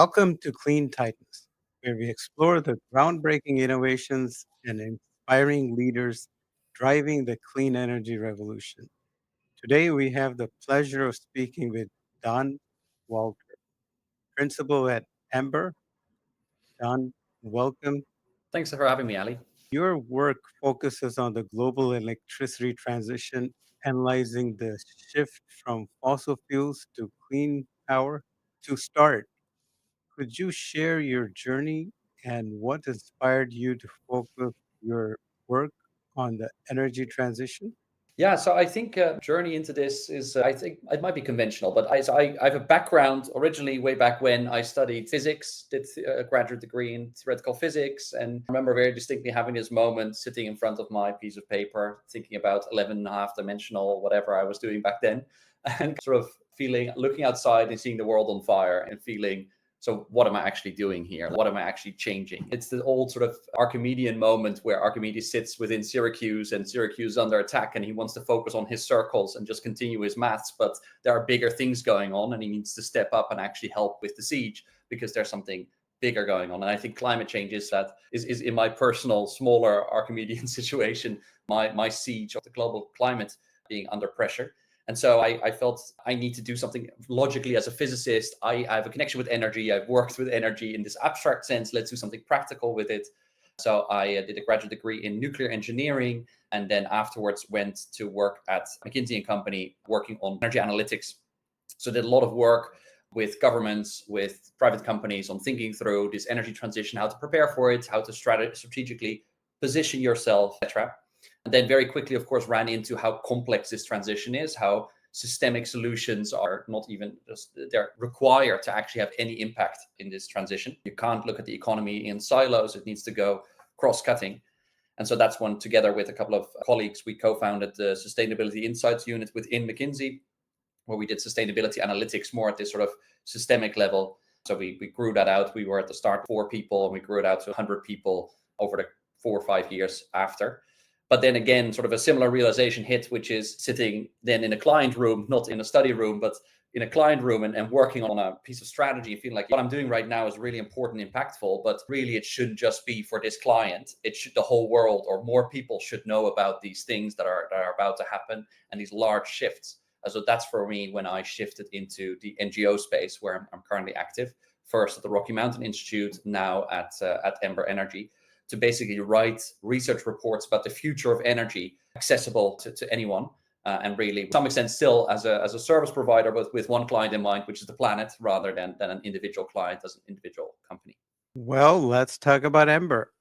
Welcome to Clean Titans, where we explore the groundbreaking innovations and inspiring leaders driving the clean energy revolution. Today, we have the pleasure of speaking with Daan Walter, principal at Ember. Daan, welcome. Thanks for having me, Ali. Your work focuses on the global electricity transition, analyzing the shift from fossil fuels to clean power. To start, could you share your journey and what inspired you to focus your work on the energy transition? Yeah, so I think journey into this is, I think it might be conventional, but I have a background originally way back when I studied physics, did a graduate degree in theoretical physics, and I remember very distinctly having this moment sitting in front of my piece of paper, thinking about 11 and a half dimensional, whatever I was doing back then, and sort of feeling, looking outside and seeing the world on fire and feeling, so what am I actually doing here? What am I actually changing? It's the old sort of Archimedean moment where Archimedes sits within Syracuse and Syracuse is under attack and he wants to focus on his circles and just continue his maths. But there are bigger things going on and he needs to step up and actually help with the siege because there's something bigger going on. And I think climate change is in my personal, smaller Archimedean situation, my siege of the global climate being under pressure. And so I felt I need to do something logically as a physicist. I have a connection with energy. I've worked with energy in this abstract sense. Let's do something practical with it. So I did a graduate degree in nuclear engineering and then afterwards went to work at McKinsey and Company working on energy analytics. So did a lot of work with governments, with private companies on thinking through this energy transition, how to prepare for it, how to strategically position yourself, etc. And then very quickly, of course, ran into how complex this transition is, how systemic solutions are not even just, they're required to actually have any impact in this transition. You can't look at the economy in silos. It needs to go cross-cutting. And so that's when, together with a couple of colleagues, we co-founded the Sustainability Insights Unit within McKinsey, where we did sustainability analytics more at this sort of systemic level. So we grew that out. We were at the start 4 people, and we grew it out to 100 people over the 4 or 5 years after. But then again, sort of a similar realization hit, which is sitting then in a client room, not in a study room, but in a client room and working on a piece of strategy, feeling like what I'm doing right now is really important, impactful, but really it shouldn't just be for this client. It should, the whole world or more people should know about these things that are about to happen and these large shifts. So that's for me when I shifted into the NGO space where I'm currently active, first at the Rocky Mountain Institute, now at Ember Energy, to basically write research reports about the future of energy accessible to anyone. And really, to some extent, still as a service provider, but with one client in mind, which is the planet, rather than an individual client as an individual company. Well, let's talk about Ember.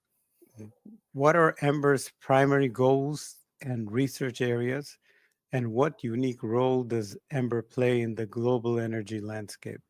What are Ember's primary goals and research areas? And what unique role does Ember play in the global energy landscape?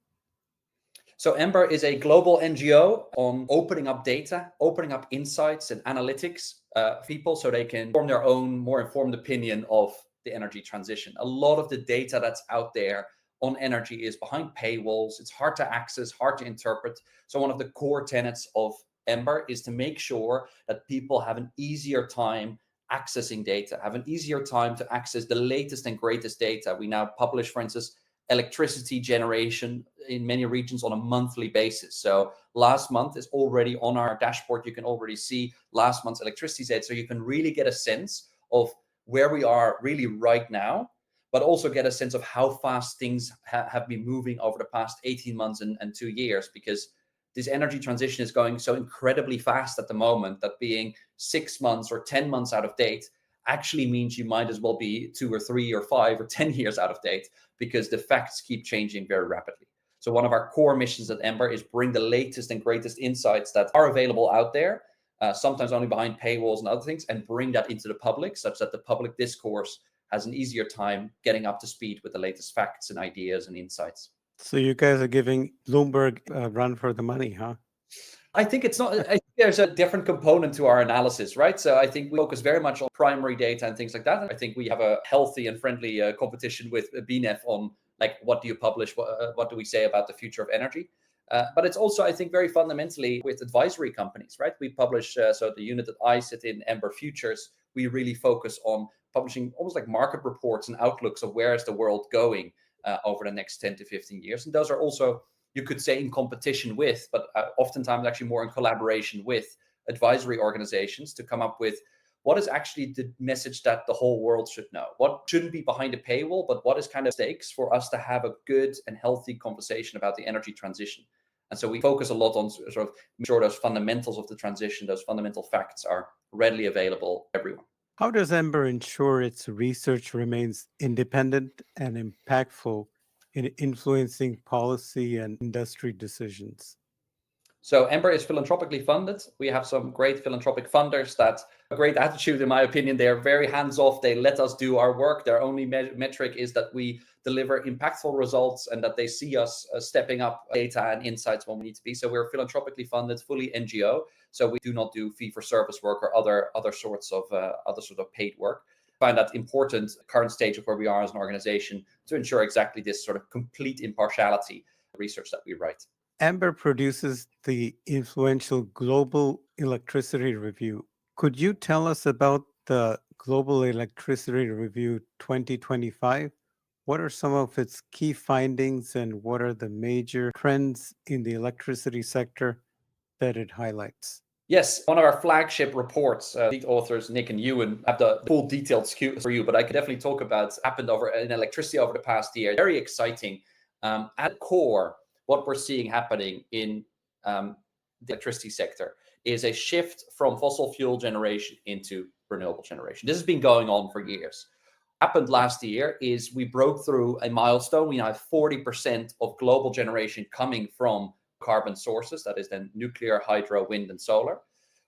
So Ember is a global NGO on opening up data, opening up insights and analytics people so they can form their own more informed opinion of the energy transition. A lot of the data that's out there on energy is behind paywalls. It's hard to access, hard to interpret. So one of the core tenets of Ember is to make sure that people have an easier time accessing data, have an easier time to access the latest and greatest data. We now publish, for instance, electricity generation in many regions on a monthly basis. So last month is already on our dashboard. You can already see last month's electricity data. So you can really get a sense of where we are really right now, but also get a sense of how fast things have been moving over the past 18 months and 2 years, because this energy transition is going so incredibly fast at the moment that being 6 months or 10 months out of date actually means you might as well be 2 or 3 or 5 or 10 years out of date, because the facts keep changing very rapidly. So one of our core missions at Ember is bring the latest and greatest insights that are available out there, sometimes only behind paywalls and other things, and bring that into the public such that the public discourse has an easier time getting up to speed with the latest facts and ideas and insights. So you guys are giving Bloomberg a run for the money, huh? I think it's not, I think there's a different component to our analysis, right? So I think we focus very much on primary data and things like that. I think we have a healthy and friendly competition with BNEF on like, what do you publish? What do we say about the future of energy? But it's also, I think, very fundamentally with advisory companies, right? We publish, so the unit that I sit in, Ember Futures, we really focus on publishing almost like market reports and outlooks of where is the world going over the next 10 to 15 years. And those are also you could say in competition with, but oftentimes actually more in collaboration with advisory organizations to come up with what is actually the message that the whole world should know. What shouldn't be behind a paywall, but what is kind of stakes for us to have a good and healthy conversation about the energy transition. And so we focus a lot on sort of make sure those fundamentals of the transition, those fundamental facts are readily available to everyone. How does Ember ensure its research remains independent and impactful in influencing policy and industry decisions? So Ember is philanthropically funded. We have some great philanthropic funders that a great attitude, in my opinion. They are very hands-off. They let us do our work. Their only metric is that we deliver impactful results and that they see us stepping up data and insights when we need to be. So we're philanthropically funded, fully NGO. So we do not do fee-for-service work or other sorts of paid work. I find that important current stage of where we are as an organization to ensure exactly this sort of complete impartiality research that we write. Ember produces the influential Global Electricity Review. Could you tell us about the Global Electricity Review 2025? What are some of its key findings and what are the major trends in the electricity sector that it highlights? Yes, one of our flagship reports, lead authors Nick and Ewan have the full detailed skew for you, but I can definitely talk about happened over in electricity over the past year. Very exciting. At core, what we're seeing happening in the electricity sector is a shift from fossil fuel generation into renewable generation. This has been going on for years. Happened last year is we broke through a milestone. We now have 40% of global generation coming from carbon sources, that is then nuclear, hydro, wind, and solar.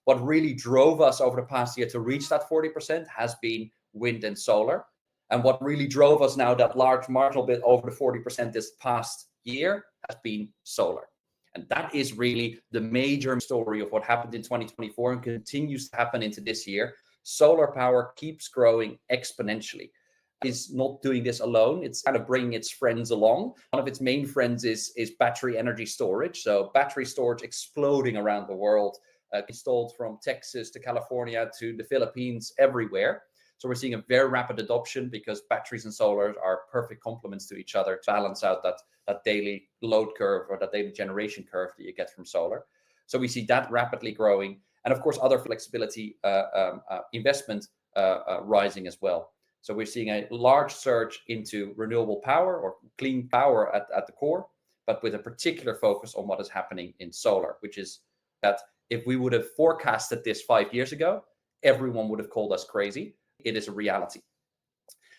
What really drove us over the past year to reach that 40% has been wind and solar. And what really drove us now that large marginal bit over the 40% this past year has been solar. And that is really the major story of what happened in 2024 and continues to happen into this year. Solar power keeps growing exponentially. Is not doing this alone. It's kind of bringing its friends along. One of its main friends is battery energy storage. So battery storage exploding around the world, installed from Texas to California to the Philippines, everywhere. So we're seeing a very rapid adoption because batteries and solar are perfect complements to each other to balance out that daily load curve or that daily generation curve that you get from solar. So we see that rapidly growing. And of course, other flexibility investment rising as well. So we're seeing a large surge into renewable power or clean power at the core, but with a particular focus on what is happening in solar, which is that if we would have forecasted this 5 years ago, everyone would have called us crazy. It is a reality.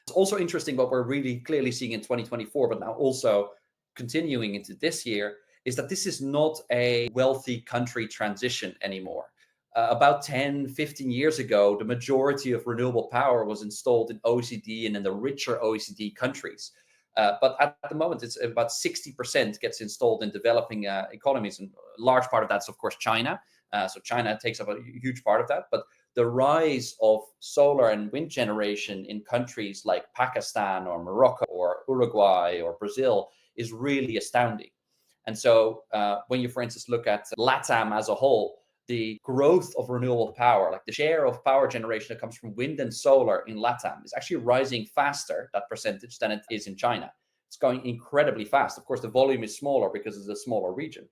It's also interesting what we're really clearly seeing in 2024, but now also continuing into this year, is that this is not a wealthy country transition anymore. About 10, 15 years ago, the majority of renewable power was installed in OECD and in the richer OECD countries. But at the moment, it's about 60% gets installed in developing economies. And a large part of that's, of course, China. So China takes up a huge part of that. But the rise of solar and wind generation in countries like Pakistan or Morocco or Uruguay or Brazil is really astounding. And so when you, for instance, look at LATAM as a whole, the growth of renewable power, like the share of power generation that comes from wind and solar in LATAM is actually rising faster, that percentage, than it is in China. It's going incredibly fast. Of course, the volume is smaller because it's a smaller region,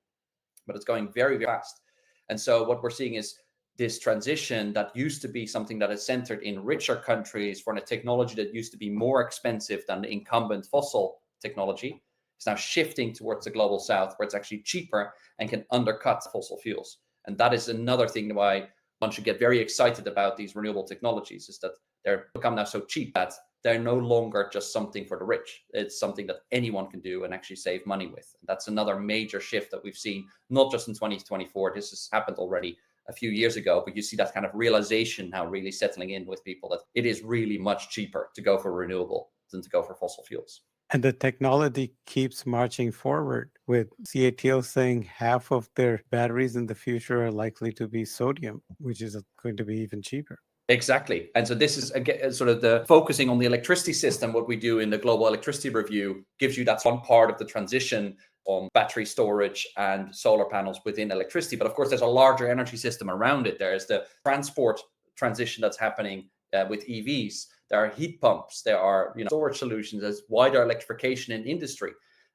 but it's going very, very fast. And so what we're seeing is this transition that used to be something that is centered in richer countries for a technology that used to be more expensive than the incumbent fossil technology is now shifting towards the global south, where it's actually cheaper and can undercut fossil fuels. And that is another thing why one should get very excited about these renewable technologies, is that they're become now so cheap that they're no longer just something for the rich. It's something that anyone can do and actually save money with. That's another major shift that we've seen, not just in 2024. This has happened already a few years ago, but you see that kind of realization now really settling in with people that it is really much cheaper to go for renewable than to go for fossil fuels. And the technology keeps marching forward, with CATL saying half of their batteries in the future are likely to be sodium, which is going to be even cheaper. Exactly. And so this is again sort of the focusing on the electricity system. What we do in the Global Electricity Review gives you that one part of the transition on battery storage and solar panels within electricity. But of course, there's a larger energy system around it. There's the transport transition that's happening with EVs. There are heat pumps. There are storage solutions. There's wider electrification in industry.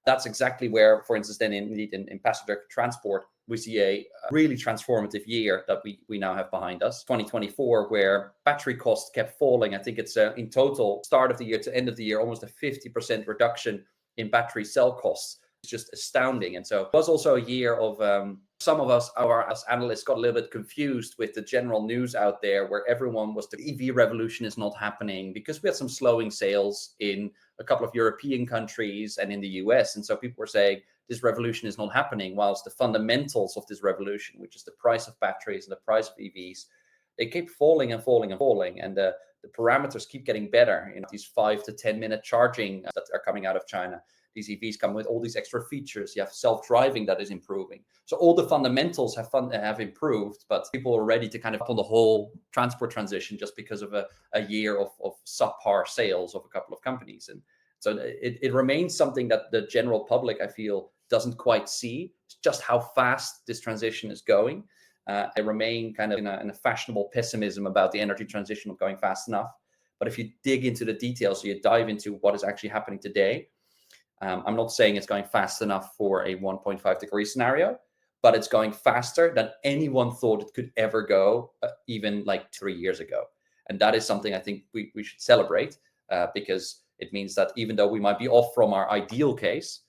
That's exactly where, for instance, then in passenger transport, we see a really transformative year that we now have behind us, 2024, where battery costs kept falling. I think it's in total, start of the year to end of the year, almost a 50% reduction in battery cell costs. It's just astounding. And so it was also a year of some of us, as analysts, got a little bit confused with the general news out there where everyone was the EV revolution is not happening, because we had some slowing sales in a couple of European countries and in the US. And so people were saying this revolution is not happening, whilst the fundamentals of this revolution, which is the price of batteries and the price of EVs, they keep falling and falling and falling. And the parameters keep getting better. These 5 to 10 minute charging that are coming out of China. These EVs come with all these extra features. You have self-driving that is improving. So all the fundamentals have improved, but people are ready to kind of on the whole transport transition just because of a year of subpar sales of a couple of companies. And so it remains something that the general public, I feel, doesn't quite see just how fast this transition is going. I remain kind of in a fashionable pessimism about the energy transition of going fast enough. But if you dig into the details, so you dive into what is actually happening today, I'm not saying it's going fast enough for a 1.5 degree scenario, but it's going faster than anyone thought it could ever go, even like 3 years ago. And that is something I think we should celebrate, because it means that even though we might be off from our ideal case,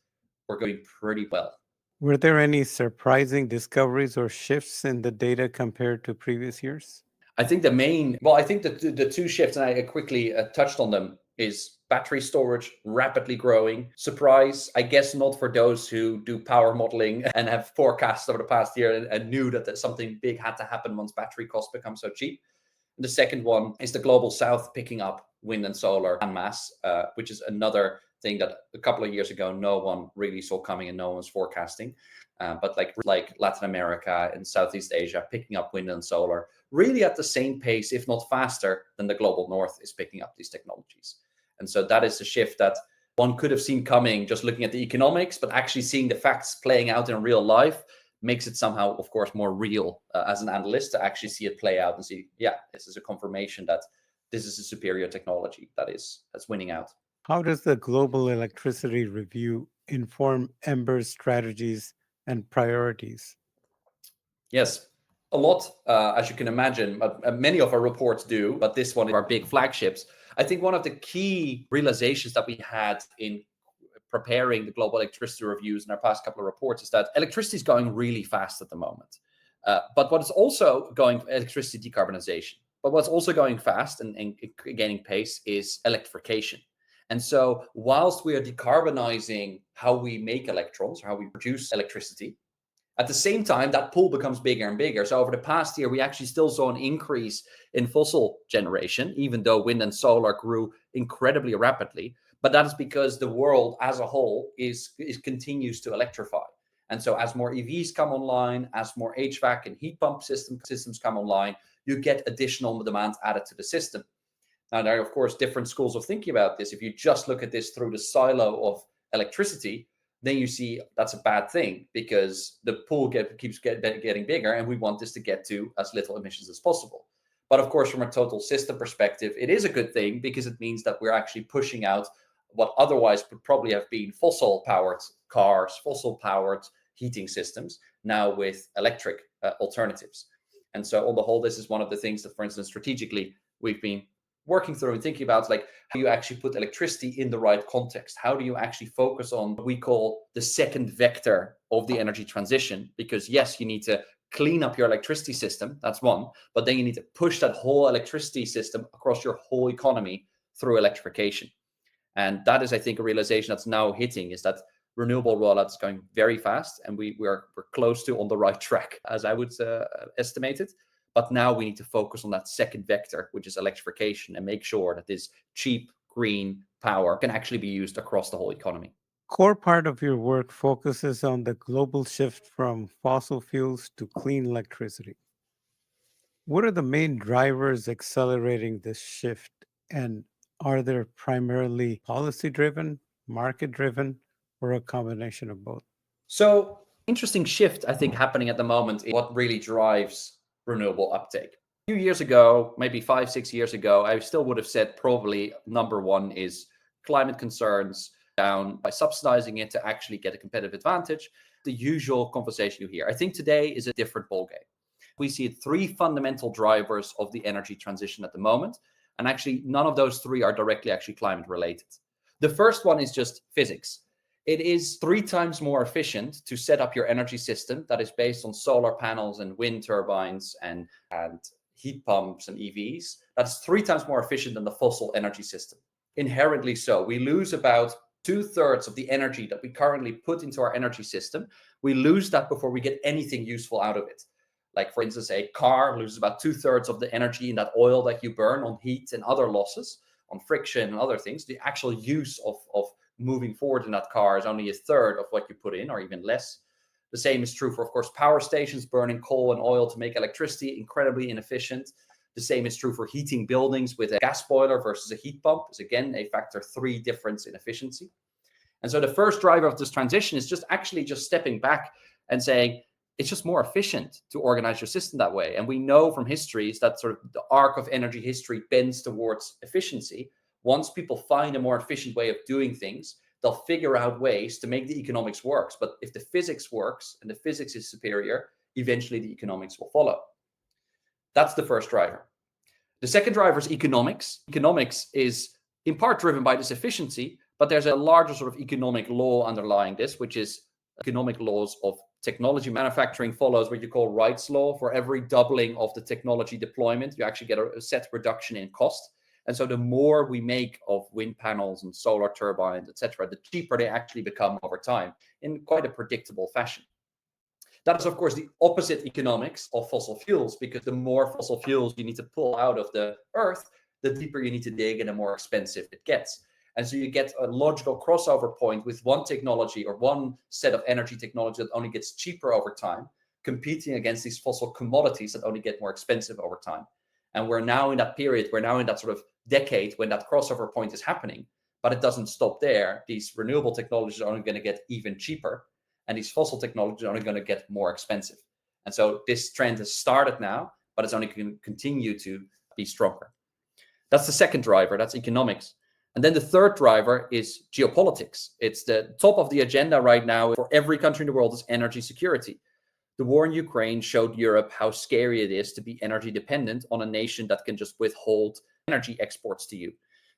we're going pretty well. Were there any surprising discoveries or shifts in the data compared to previous years? I think I think the two shifts, and I quickly touched on them, is battery storage rapidly growing. Surprise, I guess not for those who do power modeling and have forecast over the past year and knew that something big had to happen once battery costs become so cheap. And the second one is the global south picking up wind and solar en masse, which is another thing that a couple of years ago no one really saw coming and no one was forecasting. But like Latin America and Southeast Asia picking up wind and solar really at the same pace, if not faster, than the global north is picking up these technologies. And so that is a shift that one could have seen coming just looking at the economics, but actually seeing the facts playing out in real life makes it somehow, of course, more real as an analyst to actually see it play out and see, yeah, this is a confirmation that this is a superior technology that's winning out. How does the Global Electricity Review inform Ember's strategies and priorities? Yes, a lot, as you can imagine. Many of our reports do, but this one, our big flagships. I think one of the key realizations that we had in preparing the global electricity reviews in our past couple of reports is that electricity is going really fast at the moment. But what is also going, electricity decarbonization, but what's also going fast and gaining pace is electrification. And so whilst we are decarbonizing how we make electrons, or how we produce electricity, at the same time, that pool becomes bigger and bigger. So over the past year, we actually still saw an increase in fossil generation, even though wind and solar grew incredibly rapidly. But that is because the world as a whole continues to electrify. And so as more EVs come online, as more HVAC and heat pump systems come online, you get additional demand added to the system. Now, there are, of course, different schools of thinking about this. If you just look at this through the silo of electricity, then you see that's a bad thing because the pool keeps getting bigger, and we want this to get to as little emissions as possible. But of course, from a total system perspective, it is a good thing because it means that we're actually pushing out what otherwise would probably have been fossil-powered cars, fossil-powered heating systems, now with electric alternatives. And so on the whole, this is one of the things that, for instance, strategically, we've been working through and thinking about, like, how you actually put electricity in the right context. How do you actually focus on what we call the second vector of the energy transition? Because yes, you need to clean up your electricity system, that's one, but then you need to push that whole electricity system across your whole economy through electrification. And that is, I think, a realization that's now hitting, is that renewable rollout is going very fast, and we're close to on the right track, as I would estimate it. But now we need to focus on that second vector, which is electrification, and make sure that this cheap green power can actually be used across the whole economy. Core part of your work focuses on the global shift from fossil fuels to clean electricity. What are the main drivers accelerating this shift? And are they primarily policy driven, market driven, or a combination of both? So, interesting shift, I think, happening at the moment is what really drives renewable uptake. A few years ago, maybe 5, 6 years ago, I still would have said probably number one is climate concerns, down by subsidizing it to actually get a competitive advantage. The usual conversation you hear. I think today is a different ballgame. We see three fundamental drivers of the energy transition at the moment. And actually, none of those three are directly actually climate related. The first one is just physics. It is 3 times more efficient to set up your energy system that is based on solar panels and wind turbines and heat pumps and EVs. That's 3 times more efficient than the fossil energy system. Inherently so. We lose about 2/3 of the energy that we currently put into our energy system. We lose that before we get anything useful out of it. Like, for instance, a car loses about 2/3 of the energy in that oil that you burn on heat and other losses, on friction and other things. The actual use of moving forward in that car is only 1/3 of what you put in, or even less. The same is true for, of course, power stations burning coal and oil to make electricity, incredibly inefficient. The same is true for heating buildings with a gas boiler versus a heat pump. It's again a factor 3 difference in efficiency. And so the first driver of this transition is just stepping back and saying, it's just more efficient to organize your system that way. And we know from histories that sort of the arc of energy history bends towards efficiency. Once people find a more efficient way of doing things, they'll figure out ways to make the economics work. But if the physics works and the physics is superior, eventually the economics will follow. That's the first driver. The second driver is economics. Economics is in part driven by this efficiency, but there's a larger sort of economic law underlying this, which is economic laws of technology. Manufacturing follows what you call Wright's law. For every doubling of the technology deployment, you actually get a set reduction in cost. And so the more we make of wind panels and solar turbines, etc., the cheaper they actually become over time in quite a predictable fashion. That is, of course, the opposite economics of fossil fuels, because the more fossil fuels you need to pull out of the earth, the deeper you need to dig and the more expensive it gets. And so you get a logical crossover point with one technology or one set of energy technology that only gets cheaper over time, competing against these fossil commodities that only get more expensive over time. And we're now in that period, we're now in that sort of decade when that crossover point is happening, but it doesn't stop there. These renewable technologies are only going to get even cheaper, and these fossil technologies are only going to get more expensive. And so this trend has started now, but it's only going to continue to be stronger. That's the second driver, that's economics. And then the third driver is geopolitics. It's the top of the agenda right now for every country in the world is energy security. The war in Ukraine showed Europe how scary it is to be energy dependent on a nation that can just withhold energy exports to you.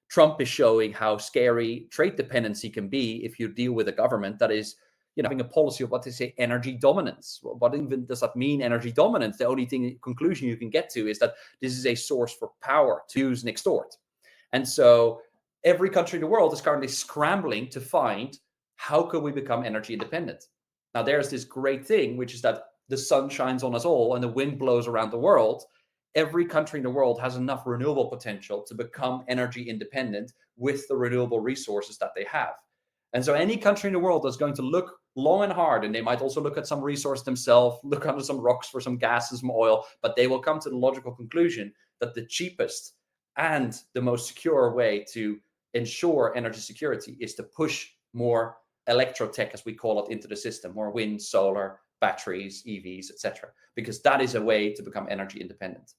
Trump is showing how scary trade dependency can be if you deal with a government that is, having a policy of what they say energy dominance. What even does that mean, energy dominance? The only conclusion you can get to is that this is a source for power to use and extort. And so every country in the world is currently scrambling to find how can we become energy independent. Now, there's this great thing, which is that the sun shines on us all and the wind blows around the world. Every country in the world has enough renewable potential to become energy independent with the renewable resources that they have. And so any country in the world that's going to look long and hard, and they might also look at some resource themselves, look under some rocks for some gas and some oil, but they will come to the logical conclusion that the cheapest and the most secure way to ensure energy security is to push more electrotech, as we call it, into the system, more wind, solar, batteries, EVs, etc., because that is a way to become energy independent.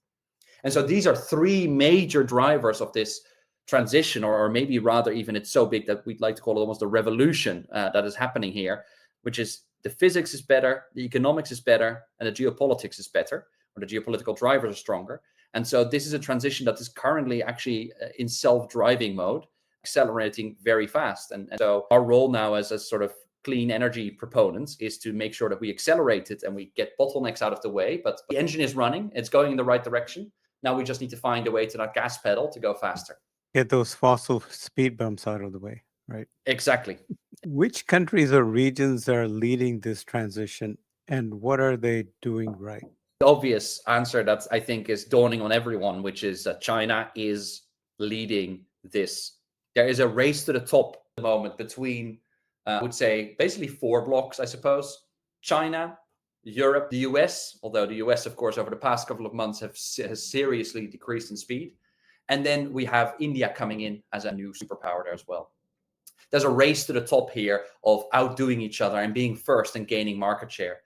And so these are 3 major drivers of this transition, or maybe rather even it's so big that we'd like to call it almost a revolution that is happening here, which is the physics is better, the economics is better, and the geopolitics is better, or the geopolitical drivers are stronger. And so this is a transition that is currently actually in self-driving mode, accelerating very fast. And so our role now as a sort of clean energy proponents is to make sure that we accelerate it and we get bottlenecks out of the way. But the engine is running, it's going in the right direction. Now we just need to find a way to that gas pedal to go faster. Get those fossil speed bumps out of the way, right? Exactly. Which countries or regions are leading this transition, and what are they doing right? The obvious answer that I think is dawning on everyone, which is that China is leading this. There is a race to the top at the moment between, I would say, basically 4 blocks, I suppose. China, Europe, the US, although the US, of course, over the past couple of months has seriously decreased in speed. And then we have India coming in as a new superpower there as well. There's a race to the top here of outdoing each other and being first and gaining market share.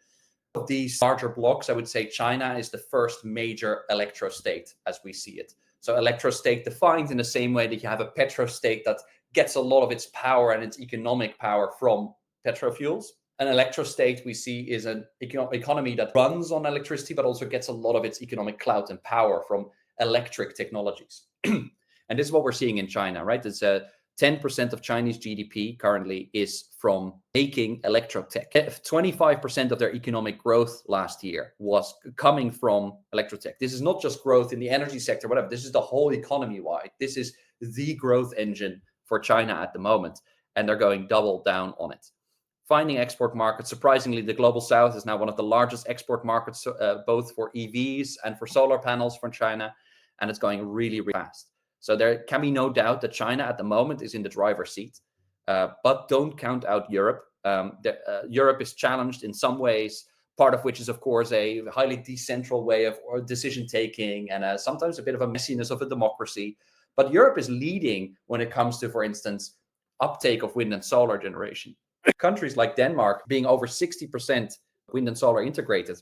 Of these larger blocks, I would say China is the first major electro state as we see it. So electrostate defined in the same way that you have a petrostate that gets a lot of its power and its economic power from petrofuels. An electrostate we see is an economy that runs on electricity, but also gets a lot of its economic clout and power from electric technologies. And this is what we're seeing in China, right? It's 10% of Chinese GDP currently is from making electrotech. 25% of their economic growth last year was coming from electrotech. This is not just growth in the energy sector, whatever. This is the whole economy wide. This is the growth engine for China at the moment, and they're going double down on it. Finding export markets. Surprisingly, the Global South is now one of the largest export markets, both for EVs and for solar panels from China, and it's going really, really fast. So there can be no doubt that China at the moment is in the driver's seat, but don't count out Europe. Europe is challenged in some ways, part of which is, of course, a highly decentral way of decision-taking and sometimes a bit of a messiness of a democracy. But Europe is leading when it comes to, for instance, uptake of wind and solar generation. Countries like Denmark being over 60% wind and solar integrated,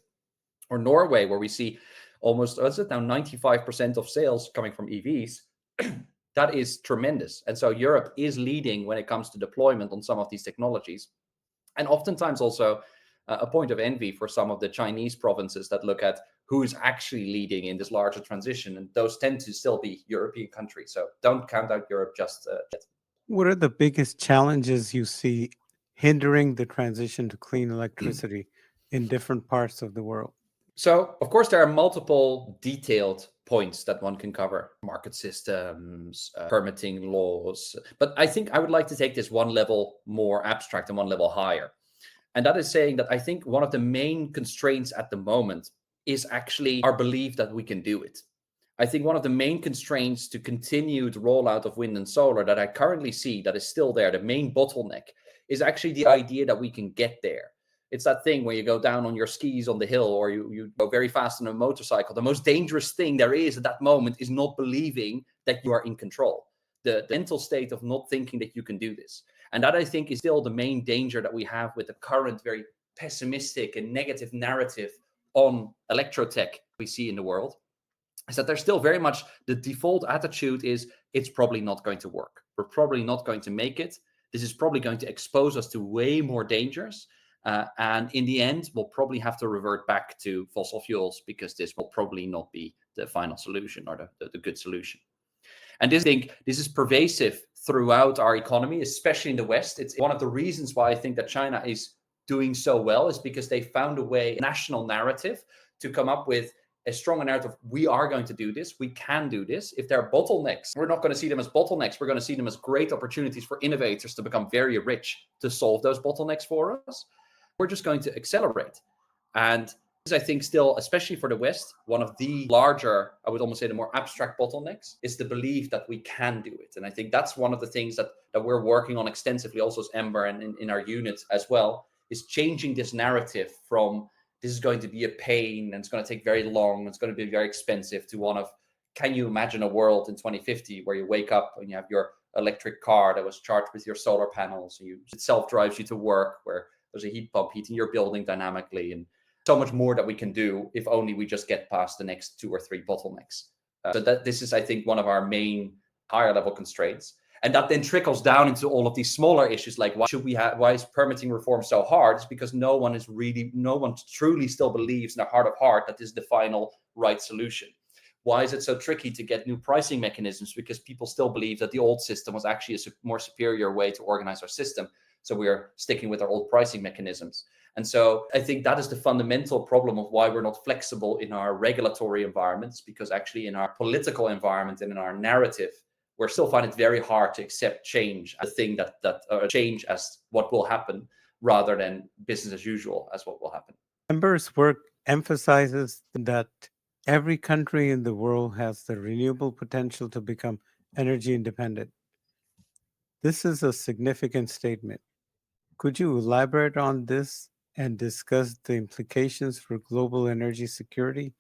or Norway, where we see almost, is it now 95% of sales coming from EVs, that is tremendous. And so Europe is leading when it comes to deployment on some of these technologies. And oftentimes also a point of envy for some of the Chinese provinces that look at who is actually leading in this larger transition. And those tend to still be European countries. So don't count out Europe just yet. What are the biggest challenges you see hindering the transition to clean electricity in different parts of the world? So, of course, there are multiple detailed points that one can cover: market systems, permitting laws. But I think I would like to take this one level more abstract and one level higher. And that is saying that I think one of the main constraints at the moment is actually our belief that we can do it. I think one of the main constraints to continued rollout of wind and solar that I currently see that is still there, the main bottleneck, is actually the idea that we can get there. It's that thing where you go down on your skis on the hill, or you go very fast on a motorcycle. The most dangerous thing there is at that moment is not believing that you are in control. The mental state of not thinking that you can do this. And that, I think, is still the main danger that we have with the current very pessimistic and negative narrative on electrotech we see in the world, is that there's still very much the default attitude is it's probably not going to work. We're probably not going to make it. This is probably going to expose us to way more dangers. And in the end, we'll probably have to revert back to fossil fuels because this will probably not be the final solution or the good solution. And this is pervasive throughout our economy, especially in the West. It's one of the reasons why I think that China is doing so well is because they found a way, a national narrative, to come up with a strong narrative. We are going to do this. We can do this. If there are bottlenecks, we're not going to see them as bottlenecks. We're going to see them as great opportunities for innovators to become very rich to solve those bottlenecks for us. We're just going to accelerate. And this, I think, still, especially for the West, one of the larger, I would almost say the more abstract bottlenecks is the belief that we can do it. And I think that's one of the things that we're working on extensively also as Ember and in our units as well, is changing this narrative from this is going to be a pain and it's going to take very long, it's going to be very expensive, to one of, can you imagine a world in 2050 where you wake up and you have your electric car that was charged with your solar panels, and it self-drives you to work, where there's a heat pump heating your building dynamically, and so much more that we can do if only we just get past the next 2 or 3 bottlenecks. So that this is, I think, one of our main higher level constraints. And that then trickles down into all of these smaller issues, like why is permitting reform so hard? It's because no one truly still believes in their heart of heart that this is the final right solution. Why is it so tricky to get new pricing mechanisms? Because people still believe that the old system was actually a more superior way to organize our system. So we're sticking with our old pricing mechanisms. And so I think that is the fundamental problem of why we're not flexible in our regulatory environments, because actually in our political environment and in our narrative, we still find it very hard to accept change as a thing change as what will happen, rather than business as usual as what will happen. Embers' work emphasizes that every country in the world has the renewable potential to become energy independent. This is a significant statement. Could you elaborate on this and discuss the implications for global energy security,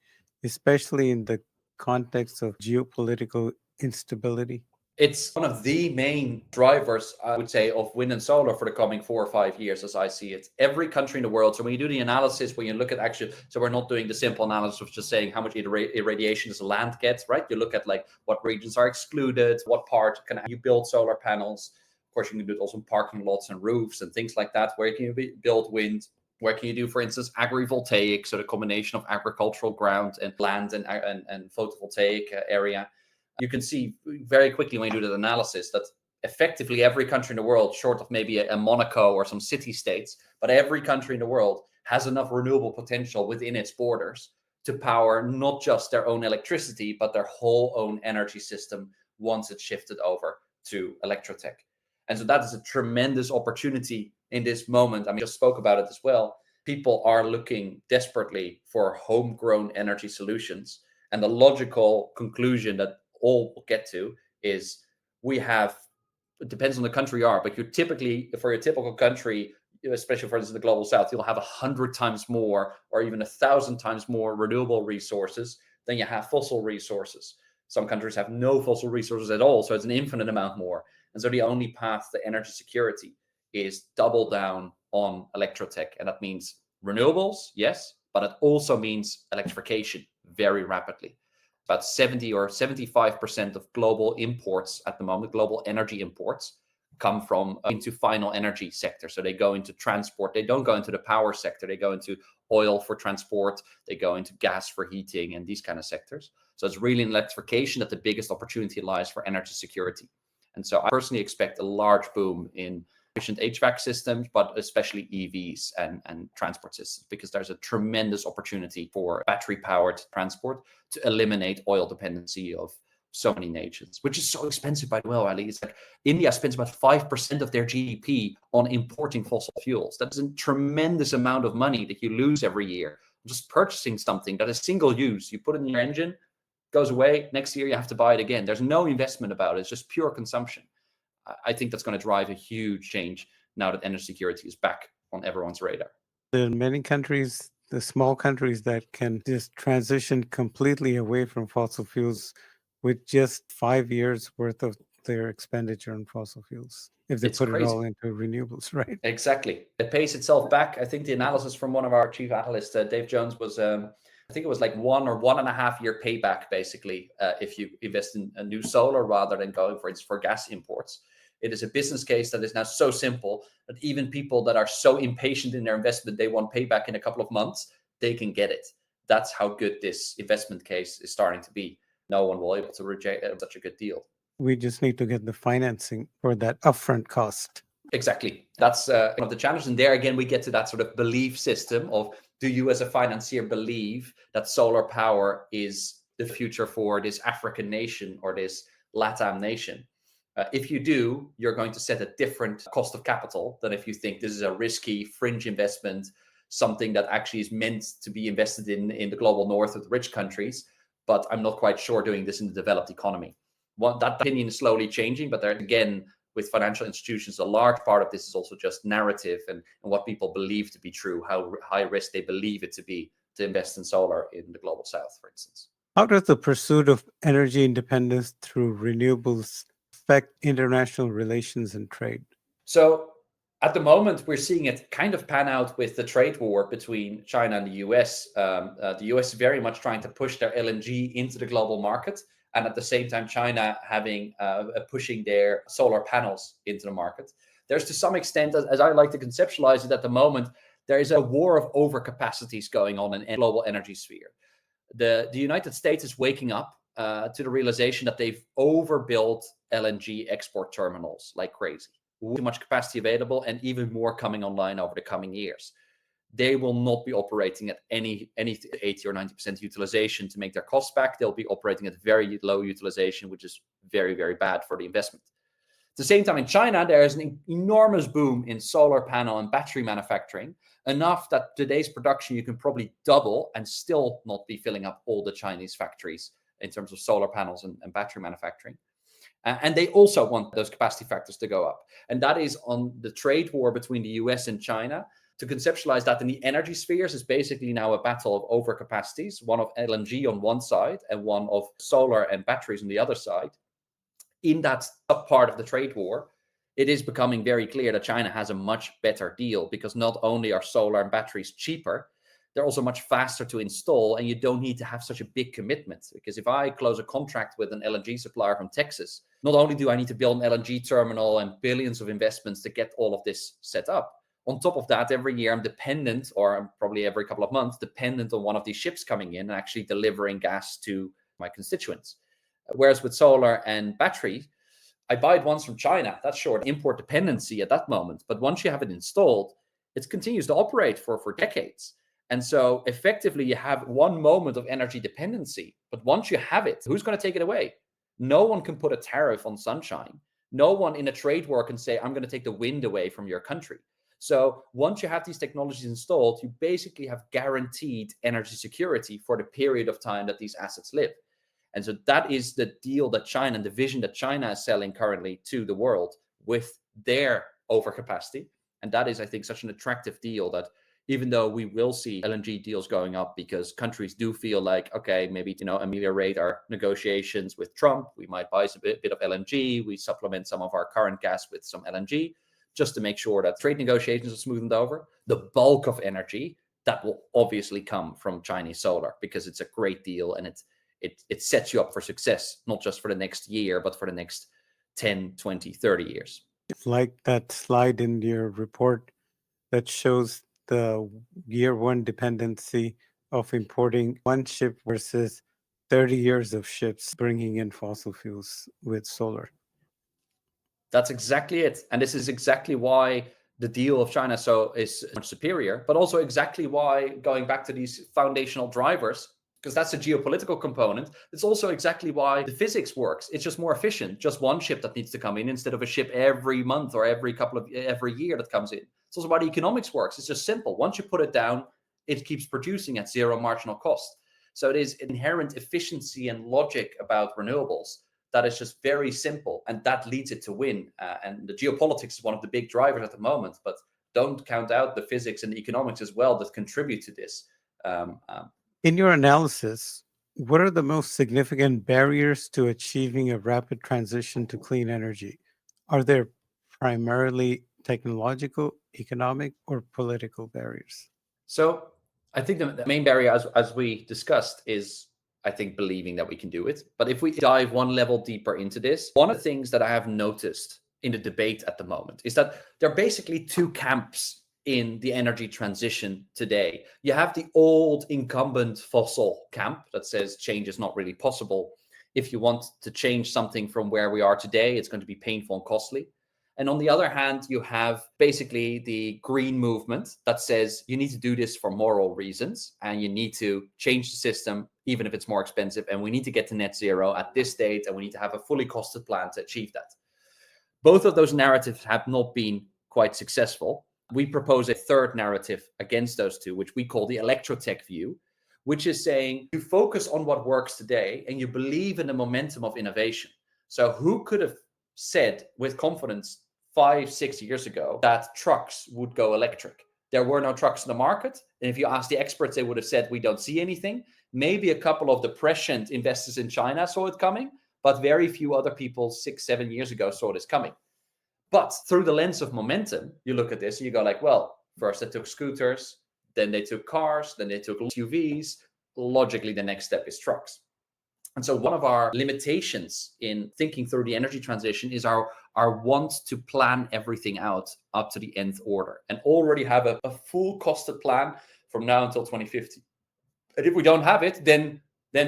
especially in the context of geopolitical instability? It's one of the main drivers, I would say, of wind and solar for the coming 4 or 5 years, as I see it. Every country in the world. So when you do the analysis, when you look at actually, so we're not doing the simple analysis of just saying how much irradiation does the land get, right? You look at like what regions are excluded, what part can you build solar panels. Of course, you can do it also in parking lots and roofs and things like that. Where can you build wind? Where can you do, for instance, agrivoltaic? So the combination of agricultural ground and land and photovoltaic area. You can see very quickly when you do that analysis that effectively every country in the world, short of maybe a Monaco or some city states, but every country in the world has enough renewable potential within its borders to power not just their own electricity, but their whole own energy system once it's shifted over to electrotech. And so that is a tremendous opportunity in this moment. I mean, I just spoke about it as well. People are looking desperately for homegrown energy solutions. And the logical conclusion that all will get to is we have, it depends on the country you are, but you're typically, for your typical country, especially for instance, the global south, you'll have 100 times more or even 1,000 times more renewable resources than you have fossil resources. Some countries have no fossil resources at all, so it's an infinite amount more. And so the only path to energy security is double down on electrotech. And that means renewables, yes, but it also means electrification very rapidly. About 70 or 75% of global imports at the moment, global energy imports, come from into final energy sector. So they go into transport. They don't go into the power sector. They go into oil for transport. They go into gas for heating and these kind of sectors. So it's really in electrification that the biggest opportunity lies for energy security. And so I personally expect a large boom in efficient HVAC systems, but especially EVs and transport systems, because there's a tremendous opportunity for battery-powered transport to eliminate oil dependency of so many nations, which is so expensive, by the way, Ali. It's like India spends about 5% of their GDP on importing fossil fuels. That is a tremendous amount of money that you lose every year. Just purchasing something that is single use, you put it in your engine, goes away, next year you have to buy it again. There's no investment about it. It's just pure consumption. I think that's going to drive a huge change now that energy security is back on everyone's radar. There are many countries, the small countries, that can just transition completely away from fossil fuels with just 5 years worth of their expenditure on fossil fuels if they It's put it all crazy. into renewables, right? Exactly. It pays itself back. I think the analysis from one of our chief analysts, Dave Jones, was I think it was like 1.5 year payback, basically, if you invest in a new solar rather than going for gas imports. It is a business case that is now so simple that even people that are so impatient in their investment, they want payback in a couple of months, they can get it. That's how good this investment case is starting to be. No one will be able to reject such a good deal. We just need to get the financing for that upfront cost. Exactly. That's one of the challenges. And there again, we get to that sort of belief system of, do you as a financier believe that solar power is the future for this African nation or this LATAM nation? If you do, you're going to set a different cost of capital than if you think this is a risky fringe investment, something that actually is meant to be invested in the global north of the rich countries, but I'm not quite sure doing this in the developed economy. That opinion is slowly changing, but there again, with financial institutions, a large part of this is also just narrative and what people believe to be true, how high risk they believe it to be to invest in solar in the global south, for instance. How does the pursuit of energy independence through renewables affect international relations and trade? So at the moment, we're seeing it kind of pan out with the trade war between China and the US. The US is very much trying to push their LNG into the global market, and at the same time, China having pushing their solar panels into the market. There's to some extent, as I like to conceptualize it at the moment, there is a war of overcapacities going on in the global energy sphere. The United States is waking up to the realization that they've overbuilt LNG export terminals like crazy. Too much capacity available and even more coming online over the coming years. They will not be operating at any 80 or 90% utilization to make their costs back. They'll be operating at very low utilization, which is very, very bad for the investment. At the same time, in China, there is an enormous boom in solar panel and battery manufacturing, enough that today's production you can probably double and still not be filling up all the Chinese factories in terms of solar panels and battery manufacturing. And they also want those capacity factors to go up. And that is on the trade war between the US and China. To conceptualize that in the energy spheres is basically now a battle of overcapacities, one of LNG on one side and one of solar and batteries on the other side. in that part of the trade war, it is becoming very clear that China has a much better deal, because not only are solar and batteries cheaper, they're also much faster to install, and you don't need to have such a big commitment. Because if I close a contract with an LNG supplier from Texas, not only do I need to build an LNG terminal and billions of investments to get all of this set up, on top of that, every year I'm dependent, or probably every couple of months, dependent on one of these ships coming in and actually delivering gas to my constituents. Whereas with solar and battery, I buy it once from China. That's short import dependency at that moment. But once you have it installed, it continues to operate for decades. And so effectively, you have one moment of energy dependency. But once you have it, who's going to take it away? No one can put a tariff on sunshine. No one in a trade war can say, I'm going to take the wind away from your country. So once you have these technologies installed, you basically have guaranteed energy security for the period of time that these assets live. And so that is the deal that China, and the vision that China is selling currently to the world with their overcapacity. And that is, I think, such an attractive deal that even though we will see LNG deals going up because countries do feel like, okay, maybe, ameliorate our negotiations with Trump, we might buy a bit of LNG, we supplement some of our current gas with some LNG, just to make sure that trade negotiations are smoothed over. The bulk of energy, that will obviously come from Chinese solar, because it's a great deal, and it sets you up for success, not just for the next year, but for the next 10, 20, 30 years. Like that slide in your report that shows the year one dependency of importing one ship versus 30 years of ships bringing in fossil fuels with solar. That's exactly it. And this is exactly why the deal of China is much superior, but also exactly why, going back to these foundational drivers, because that's a geopolitical component, it's also exactly why the physics works. It's just more efficient. Just one ship that needs to come in instead of a ship every month or every year that comes in. It's also why the economics works. It's just simple. Once you put it down, it keeps producing at zero marginal cost. So it is inherent efficiency and logic about renewables that is just very simple, and that leads it to win. And the geopolitics is one of the big drivers at the moment, but don't count out the physics and the economics as well that contribute to this. In your analysis, what are the most significant barriers to achieving a rapid transition to clean energy? Are there primarily technological, economic, or political barriers? So I think the main barrier, as we discussed, is, I think, believing that we can do it. But if we dive one level deeper into this, one of the things that I have noticed in the debate at the moment is that there are basically two camps in the energy transition today. You have the old incumbent fossil camp that says change is not really possible. If you want to change something from where we are today, it's going to be painful and costly. And on the other hand, you have basically the green movement that says you need to do this for moral reasons, and you need to change the system, even if it's more expensive. And we need to get to net zero at this date, and we need to have a fully costed plan to achieve that. Both of those narratives have not been quite successful. We propose a third narrative against those two, which we call the electrotech view, which is saying you focus on what works today and you believe in the momentum of innovation. So who could have said with confidence 5-6 years ago that trucks would go electric? There were no trucks in the market. And if you ask the experts, they would have said, we don't see anything. Maybe a couple of the prescient investors in China saw it coming, but very few other people 6-7 years ago saw this coming. But through the lens of momentum, you look at this and you go like, well, first they took scooters, then they took cars, then they took SUVs. Logically, the next step is trucks. And so one of our limitations in thinking through the energy transition is our want to plan everything out up to the nth order and already have a full costed plan from now until 2050. And if we don't have it, then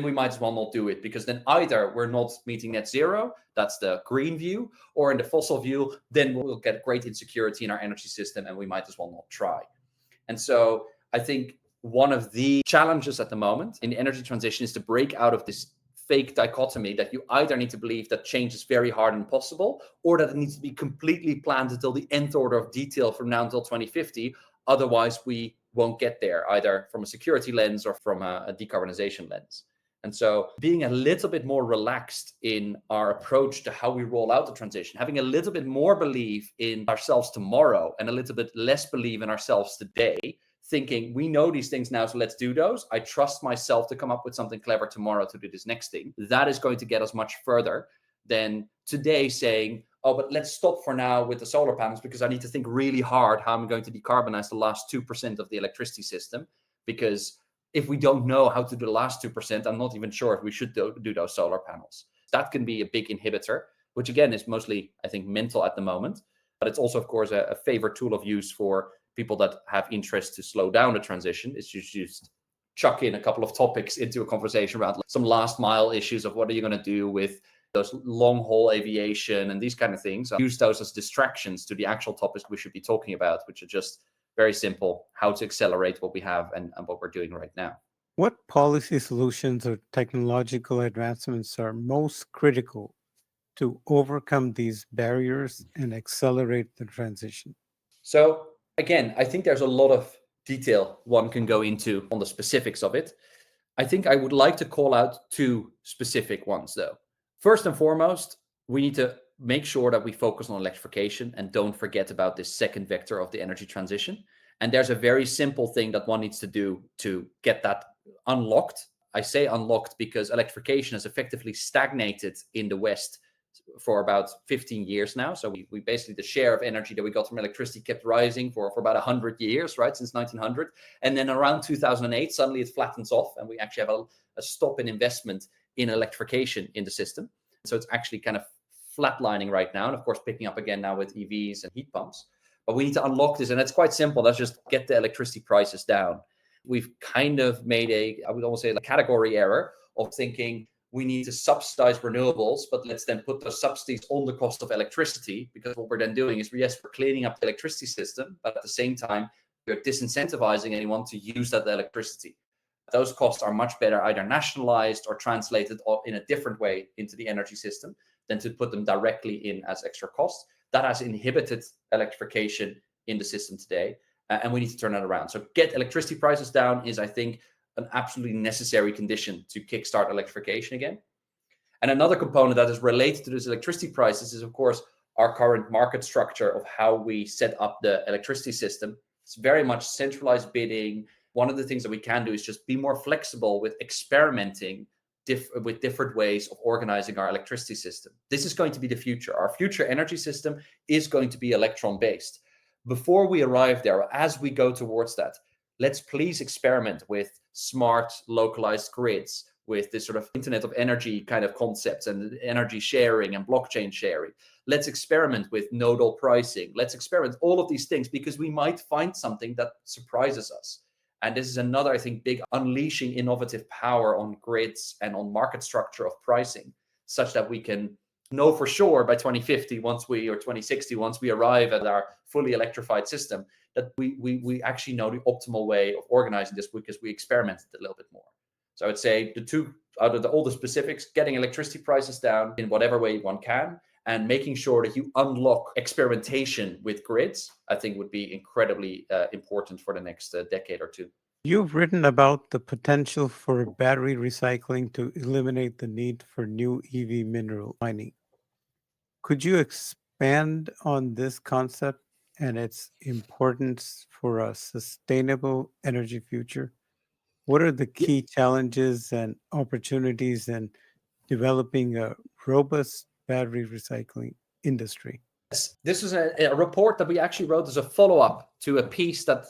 we might as well not do it, because then either we're not meeting net zero, that's the green view, or in the fossil view, then we'll get great insecurity in our energy system and we might as well not try. And so I think one of the challenges at the moment in the energy transition is to break out of this fake dichotomy that you either need to believe that change is very hard and impossible, or that it needs to be completely planned until the nth order of detail from now until 2050. Otherwise, we won't get there, either from a security lens or from a decarbonization lens. And so being a little bit more relaxed in our approach to how we roll out the transition, having a little bit more belief in ourselves tomorrow and a little bit less believe in ourselves today, thinking we know these things now, so let's do those. I trust myself to come up with something clever tomorrow to do this next thing. That is going to get us much further than today saying, oh, but let's stop for now with the solar panels because I need to think really hard how I'm going to decarbonize the last 2% of the electricity system. Because if we don't know how to do the last 2%, I'm not even sure if we should do those solar panels. That can be a big inhibitor, which again is mostly, I think, mental at the moment. But it's also, of course, a favorite tool of use for people that have interest to slow down the transition. It's just chuck in a couple of topics into a conversation around some last mile issues of what are you going to do with those long haul aviation and these kind of things. Use those as distractions to the actual topics we should be talking about, which are just very simple, how to accelerate what we have and what we're doing right now. What policy solutions or technological advancements are most critical to overcome these barriers and accelerate the transition? So again, I think there's a lot of detail one can go into on the specifics of it. I think I would like to call out two specific ones, though. First and foremost, we need to make sure that we focus on electrification and don't forget about this second vector of the energy transition. And there's a very simple thing that one needs to do to get that unlocked. I say unlocked because electrification has effectively stagnated in the West for about 15 years now. So we basically, the share of energy that we got from electricity kept rising for about 100 years, right, since 1900. And then around 2008, suddenly it flattens off and we actually have a stop in investment in electrification in the system. So it's actually kind of flatlining right now. And of course, picking up again now with EVs and heat pumps. But we need to unlock this. And it's quite simple. Let's just get the electricity prices down. We've kind of made I would almost say a category error of thinking we need to subsidize renewables, but let's then put those subsidies on the cost of electricity, because what we're then doing is, yes, we're cleaning up the electricity system, but at the same time, we're disincentivizing anyone to use that electricity. Those costs are much better either nationalized or translated in a different way into the energy system than to put them directly in as extra costs. That has inhibited electrification in the system today, and we need to turn that around. So get electricity prices down is, I think, an absolutely necessary condition to kickstart electrification again. And another component that is related to this electricity prices is, of course, our current market structure of how we set up the electricity system. It's very much centralized bidding. One of the things that we can do is just be more flexible with experimenting with different ways of organizing our electricity system. This is going to be the future. Our future energy system is going to be electron-based. Before we arrive there, as we go towards that, let's please experiment with smart localized grids, with this sort of Internet of Energy kind of concepts and energy sharing and blockchain sharing. Let's experiment with nodal pricing. Let's experiment all of these things, because we might find something that surprises us. And this is another, I think, big unleashing innovative power on grids and on market structure of pricing, such that we can know for sure by 2050, or 2060, once we arrive at our fully electrified system, that we actually know the optimal way of organizing this, because we experimented a little bit more. So I would say the two, out of all the specifics, getting electricity prices down in whatever way one can, and making sure that you unlock experimentation with grids, I think would be incredibly important for the next decade or two. You've written about the potential for battery recycling to eliminate the need for new EV mineral mining. Could you expand on this concept and its importance for a sustainable energy future? What are the key challenges and opportunities in developing a robust battery recycling industry? This is a report that we actually wrote as a follow-up to a piece that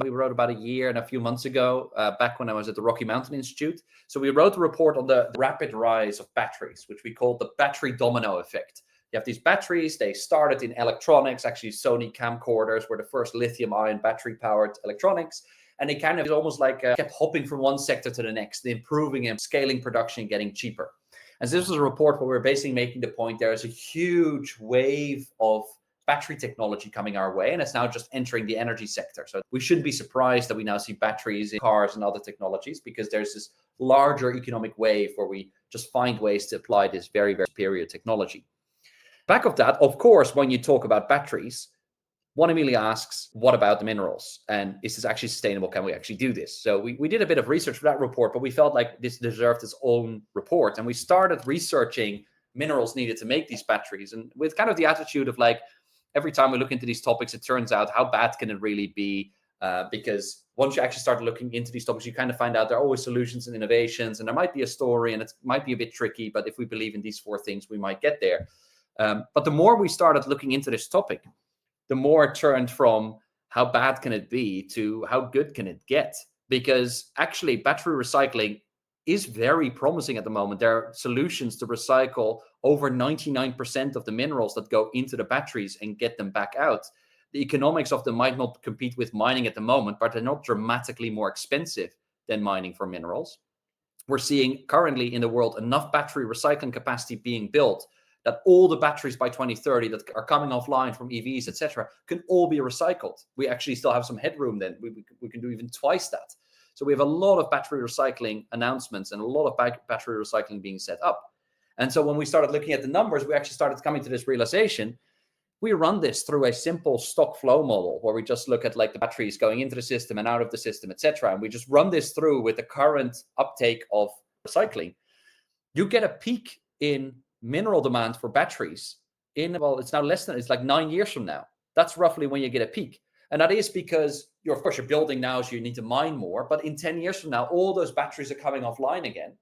we wrote about a year and a few months ago, back when I was at the Rocky Mountain Institute. So we wrote a report on the rapid rise of batteries, which we called the battery domino effect. You have these batteries, they started in electronics. Actually, Sony camcorders were the first lithium-ion battery-powered electronics. And they kind of almost like kept hopping from one sector to the next, improving and scaling production, getting cheaper. And so this was a report where we're basically making the point there is a huge wave of battery technology coming our way, and it's now just entering the energy sector. So we shouldn't be surprised that we now see batteries in cars and other technologies, because there's this larger economic wave where we just find ways to apply this very, very superior technology. Back of that, of course, when you talk about batteries, one immediately asks, what about the minerals? And is this actually sustainable? Can we actually do this? So we did a bit of research for that report, but we felt like this deserved its own report. And we started researching minerals needed to make these batteries. And with kind of the attitude of like, every time we look into these topics, it turns out how bad can it really be? because once you actually start looking into these topics, you kind of find out there are always solutions and innovations, and there might be a story, and it might be a bit tricky, but if we believe in these 4 things, we might get there. But the more we started looking into this topic, the more it turned from how bad can it be to how good can it get? Because actually battery recycling is very promising at the moment. There are solutions to recycle over 99% of the minerals that go into the batteries and get them back out. The economics of them might not compete with mining at the moment, but they're not dramatically more expensive than mining for minerals. We're seeing currently in the world enough battery recycling capacity being built that all the batteries by 2030 that are coming offline from EVs, etc., can all be recycled. We actually still have some headroom then. We can do even twice that. So we have a lot of battery recycling announcements and a lot of battery recycling being set up. And so when we started looking at the numbers, we actually started coming to this realization. We run this through a simple stock flow model where we just look at like the batteries going into the system and out of the system, etc. And we just run this through with the current uptake of recycling. You get a peak in mineral demand for batteries it's now it's like 9 years from now. That's roughly when you get a peak. And that is because of course, you're building now, so you need to mine more. But in 10 years from now, all those batteries are coming offline again.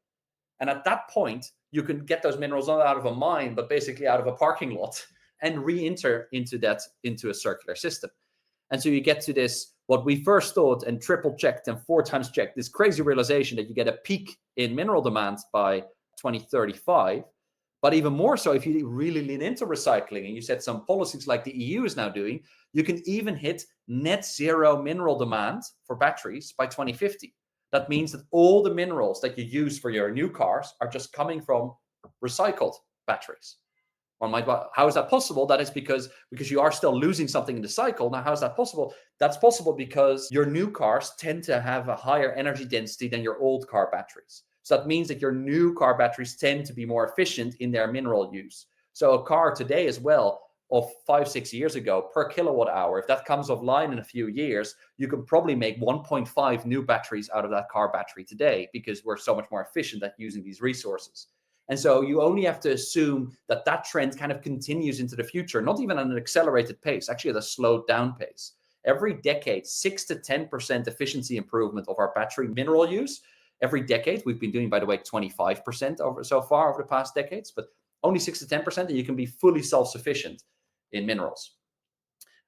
And at that point, you can get those minerals not out of a mine, but basically out of a parking lot and re-enter into a circular system. And so you get to this, what we first thought and triple checked and 4 times checked, this crazy realization that you get a peak in mineral demand by 2035. But even more so, if you really lean into recycling and you set some policies like the EU is now doing, you can even hit net zero mineral demand for batteries by 2050. That means that all the minerals that you use for your new cars are just coming from recycled batteries. One might, how is that possible? That is because you are still losing something in the cycle. Now, how is that possible? That's possible because your new cars tend to have a higher energy density than your old car batteries. So that means that your new car batteries tend to be more efficient in their mineral use. So a car today as well of 5-6 years ago per kilowatt hour, if that comes offline in a few years, you can probably make 1.5 new batteries out of that car battery today because we're so much more efficient at using these resources. And so you only have to assume that that trend kind of continues into the future, not even at an accelerated pace, actually at a slowed down pace. Every decade, 6 to 10% efficiency improvement of our battery mineral use. Every decade, we've been doing, by the way, 25% so far over the past decades, but only 6 to 10%, and you can be fully self-sufficient in minerals.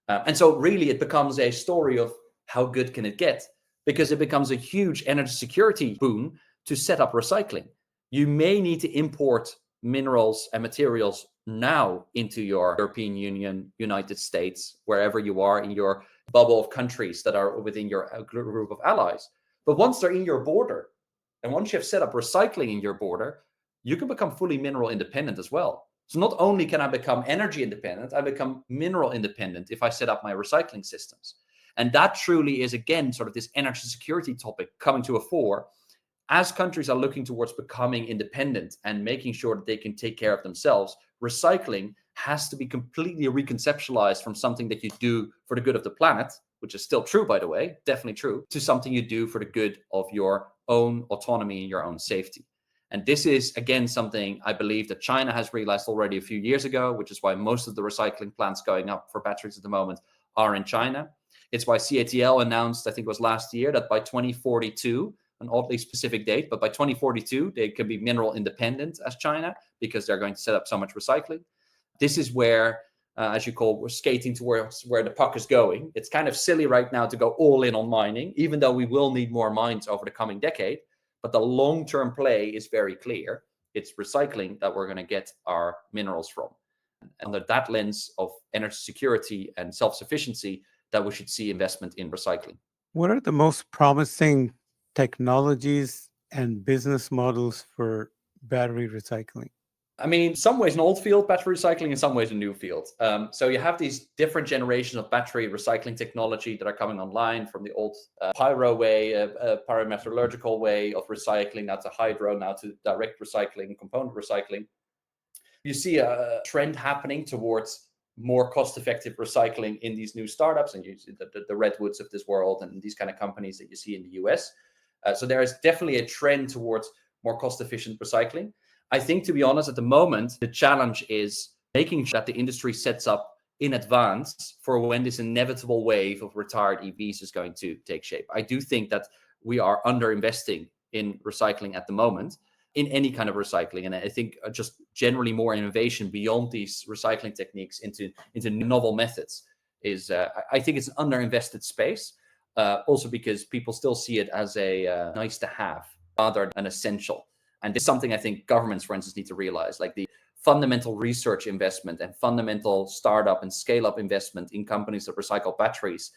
And so really it becomes a story of how good can it get, because it becomes a huge energy security boon to set up recycling. You may need to import minerals and materials now into your European Union, United States, wherever you are in your bubble of countries that are within your group of allies. But once they're in your border, and once you have set up recycling in your border, you can become fully mineral independent as well. So not only can I become energy independent, I become mineral independent if I set up my recycling systems. And that truly is, again, sort of this energy security topic coming to a fore. As countries are looking towards becoming independent and making sure that they can take care of themselves, recycling has to be completely reconceptualized from something that you do for the good of the planet, which is still true, by the way, definitely true, to something you do for the good of your own autonomy and your own safety. And this is, again, something I believe that China has realized already a few years ago, which is why most of the recycling plants going up for batteries at the moment are in China. It's why CATL announced, I think it was last year, that by 2042, an oddly specific date, but by 2042, they can be mineral independent as China because they're going to set up so much recycling. This is where, as you call, we're skating towards where the puck is going. It's kind of silly right now to go all in on mining, even though we will need more mines over the coming decade. But the long-term play is very clear. It's recycling that we're going to get our minerals from. And under that lens of energy security and self-sufficiency, that we should see investment in recycling. What are the most promising technologies and business models for battery recycling? I mean, in some ways an old field, battery recycling, in some ways a new field. So you have these different generations of battery recycling technology that are coming online, from the old pyro way, pyrometallurgical way of recycling, now to hydro, now to direct recycling, component recycling. You see a trend happening towards more cost-effective recycling in these new startups, and you see the Redwoods of this world and these kind of companies that you see in the US. So there is definitely a trend towards more cost-efficient recycling. I think, to be honest, at the moment, the challenge is making sure that the industry sets up in advance for when this inevitable wave of retired EVs is going to take shape. I do think that we are underinvesting in recycling at the moment, in any kind of recycling. And I think just generally more innovation beyond these recycling techniques into novel methods is, I think it's an underinvested space. Also because people still see it as a nice to have rather than essential. And this is something I think governments, for instance, need to realize, like the fundamental research investment and fundamental startup and scale up investment in companies that recycle batteries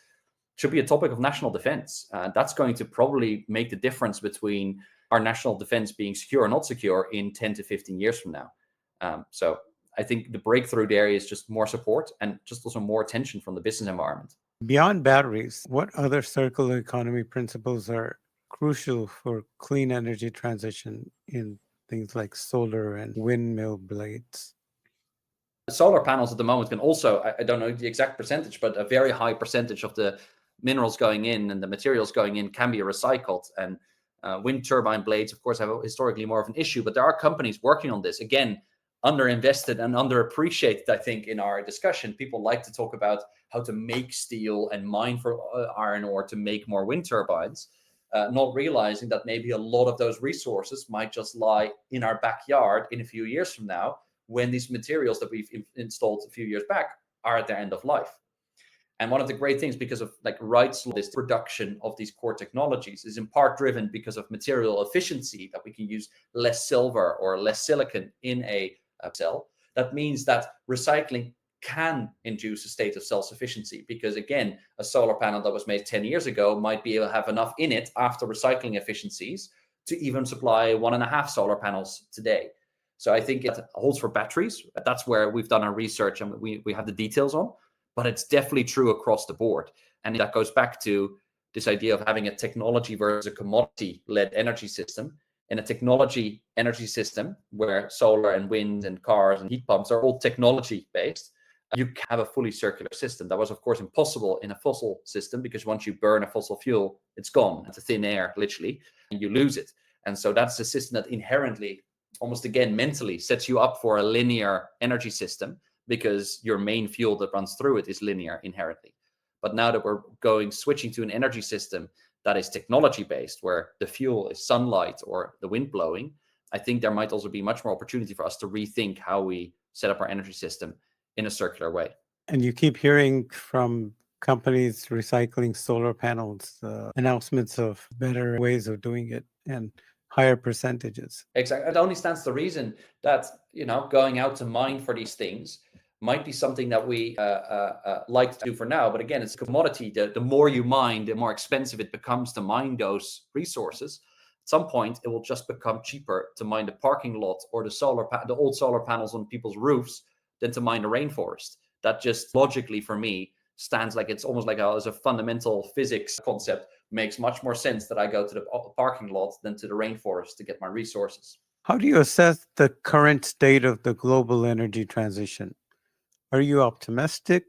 should be a topic of national defense. That's going to probably make the difference between our national defense being secure or not secure in 10 to 15 years from now. So I think the breakthrough there is just more support and just also more attention from the business environment. Beyond batteries, what other circular economy principles are crucial for clean energy transition in things like solar and windmill blades? Solar panels at the moment can also, I don't know the exact percentage, but a very high percentage of the minerals going in and the materials going in can be recycled. And wind turbine blades, of course, have historically more of an issue, but there are companies working on this. Again, underinvested and underappreciated, I think, in our discussion. People like to talk about how to make steel and mine for iron ore to make more wind turbines, not realizing that maybe a lot of those resources might just lie in our backyard in a few years from now, when these materials that we've installed a few years back are at their end of life. And one of the great things, because of like Wright's law, this production of these core technologies is in part driven because of material efficiency, that we can use less silver or less silicon in a cell. That means that recycling can induce a state of self-sufficiency, because again, a solar panel that was made 10 years ago might be able to have enough in it after recycling efficiencies to even supply 1.5 solar panels today. So I think it holds for batteries. That's where we've done our research and we have the details on, but it's definitely true across the board. And that goes back to this idea of having a technology versus a commodity-led energy system. In a technology energy system where solar and wind and cars and heat pumps are all technology-based, you can have a fully circular system. That was, of course, impossible in a fossil system, because once you burn a fossil fuel, it's gone. It's a thin air, literally, and you lose it. And so that's a system that inherently, almost again mentally, sets you up for a linear energy system, because your main fuel that runs through it is linear inherently. But now that we're switching to an energy system that is technology based, where the fuel is sunlight or the wind blowing, I think there might also be much more opportunity for us to rethink how we set up our energy system in a circular way. And you keep hearing from companies recycling solar panels, announcements of better ways of doing it and higher percentages. Exactly. It only stands to reason that, going out to mine for these things might be something that we like to do for now. But again, it's a commodity. The more you mine, the more expensive it becomes to mine those resources. At some point, it will just become cheaper to mine the parking lot or the old solar panels on people's roofs than to mine the rainforest. That just logically, for me, stands like it's almost like as a fundamental physics concept. Makes much more sense that I go to the parking lot than to the rainforest to get my resources. How do you assess the current state of the global energy transition? Are you optimistic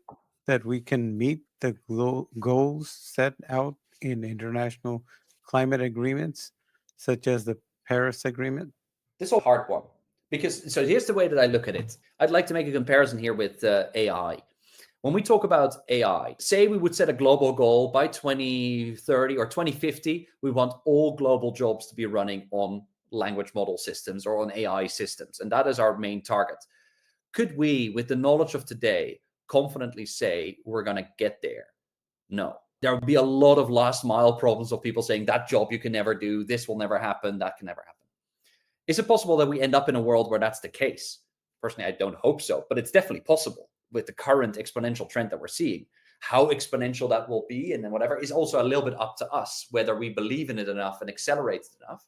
that we can meet the goals set out in international climate agreements, such as the Paris Agreement? This is a hard one, because so here's the way that I look at it. I'd like to make a comparison here with AI. When we talk about AI, say we would set a global goal by 2030 or 2050, we want all global jobs to be running on language model systems or on AI systems. And that is our main target. Could we, with the knowledge of today, confidently say we're going to get there? No. There will be a lot of last mile problems of people saying that job you can never do, this will never happen, that can never happen. Is it possible that we end up in a world where that's the case? Personally, I don't hope so, but it's definitely possible with the current exponential trend that we're seeing. How exponential that will be and then whatever is also a little bit up to us, whether we believe in it enough and accelerate it enough.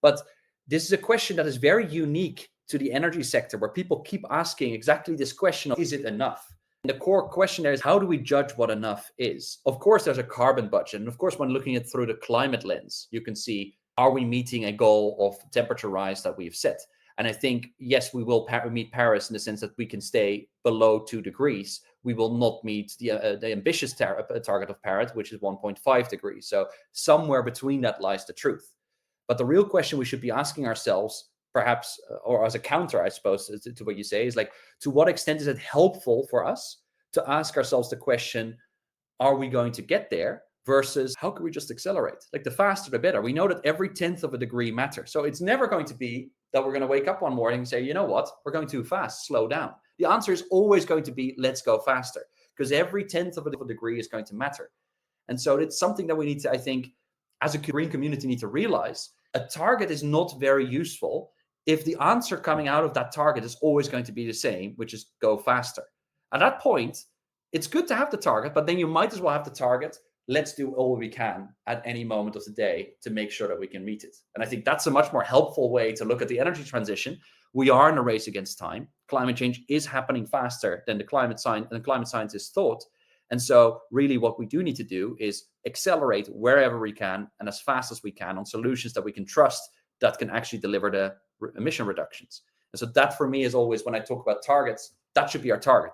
But this is a question that is very unique to the energy sector, where people keep asking exactly this question of, is it enough? And the core question there is, how do we judge what enough is? Of course, there's a carbon budget. And of course, when looking at it through the climate lens, you can see, are we meeting a goal of temperature rise that we've set? And I think, yes, we will meet Paris in the sense that we can stay below 2 degrees. We will not meet the ambitious target of Paris, which is 1.5 degrees. So somewhere between that lies the truth. But the real question we should be asking ourselves, perhaps, or as a counter, I suppose, to what you say, is like, to what extent is it helpful for us to ask ourselves the question, are we going to get there? Versus how can we just accelerate? Like the faster, the better. We know that every 10th of a degree matters. So it's never going to be that we're going to wake up one morning and say, you know what, we're going too fast, slow down. The answer is always going to be, let's go faster, because every 10th of a degree is going to matter. And so it's something that we need to, I think, as a green community, need to realize a target is not very useful if the answer coming out of that target is always going to be the same, which is go faster. At that point, it's good to have the target, but then you might as well have the target. Let's do all we can at any moment of the day to make sure that we can meet it. And I think that's a much more helpful way to look at the energy transition. We are in a race against time. Climate change is happening faster than the climate scientists thought. And so really what we do need to do is accelerate wherever we can and as fast as we can on solutions that we can trust that can actually deliver the emission reductions. And so that for me is always, when I talk about targets, that should be our target.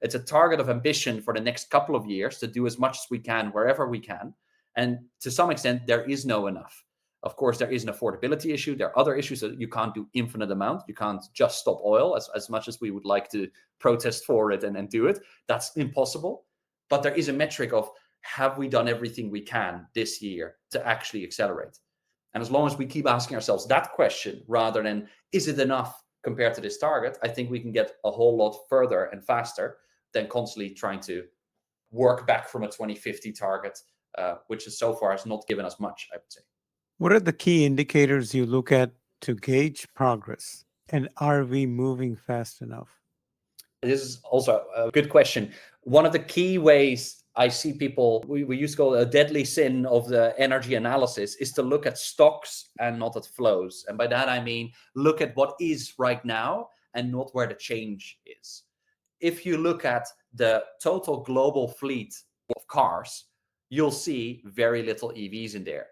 It's a target of ambition for the next couple of years to do as much as we can wherever we can. And to some extent, there is no enough. Of course, there is an affordability issue. There are other issues that you can't do infinite amount. You can't just stop oil as much as we would like to protest for it and do it. That's impossible. But there is a metric of, have we done everything we can this year to actually accelerate? And as long as we keep asking ourselves that question rather than, is it enough compared to this target, I think we can get a whole lot further and faster than constantly trying to work back from a 2050 target, which is so far has not given us much, I would say. What are the key indicators you look at to gauge progress? And are we moving fast enough? This is also a good question. One of the key ways I see people, we used to call it a deadly sin of the energy analysis, is to look at stocks and not at flows. And by that, I mean, look at what is right now and not where the change is. If you look at the total global fleet of cars, you'll see very little EVs in there.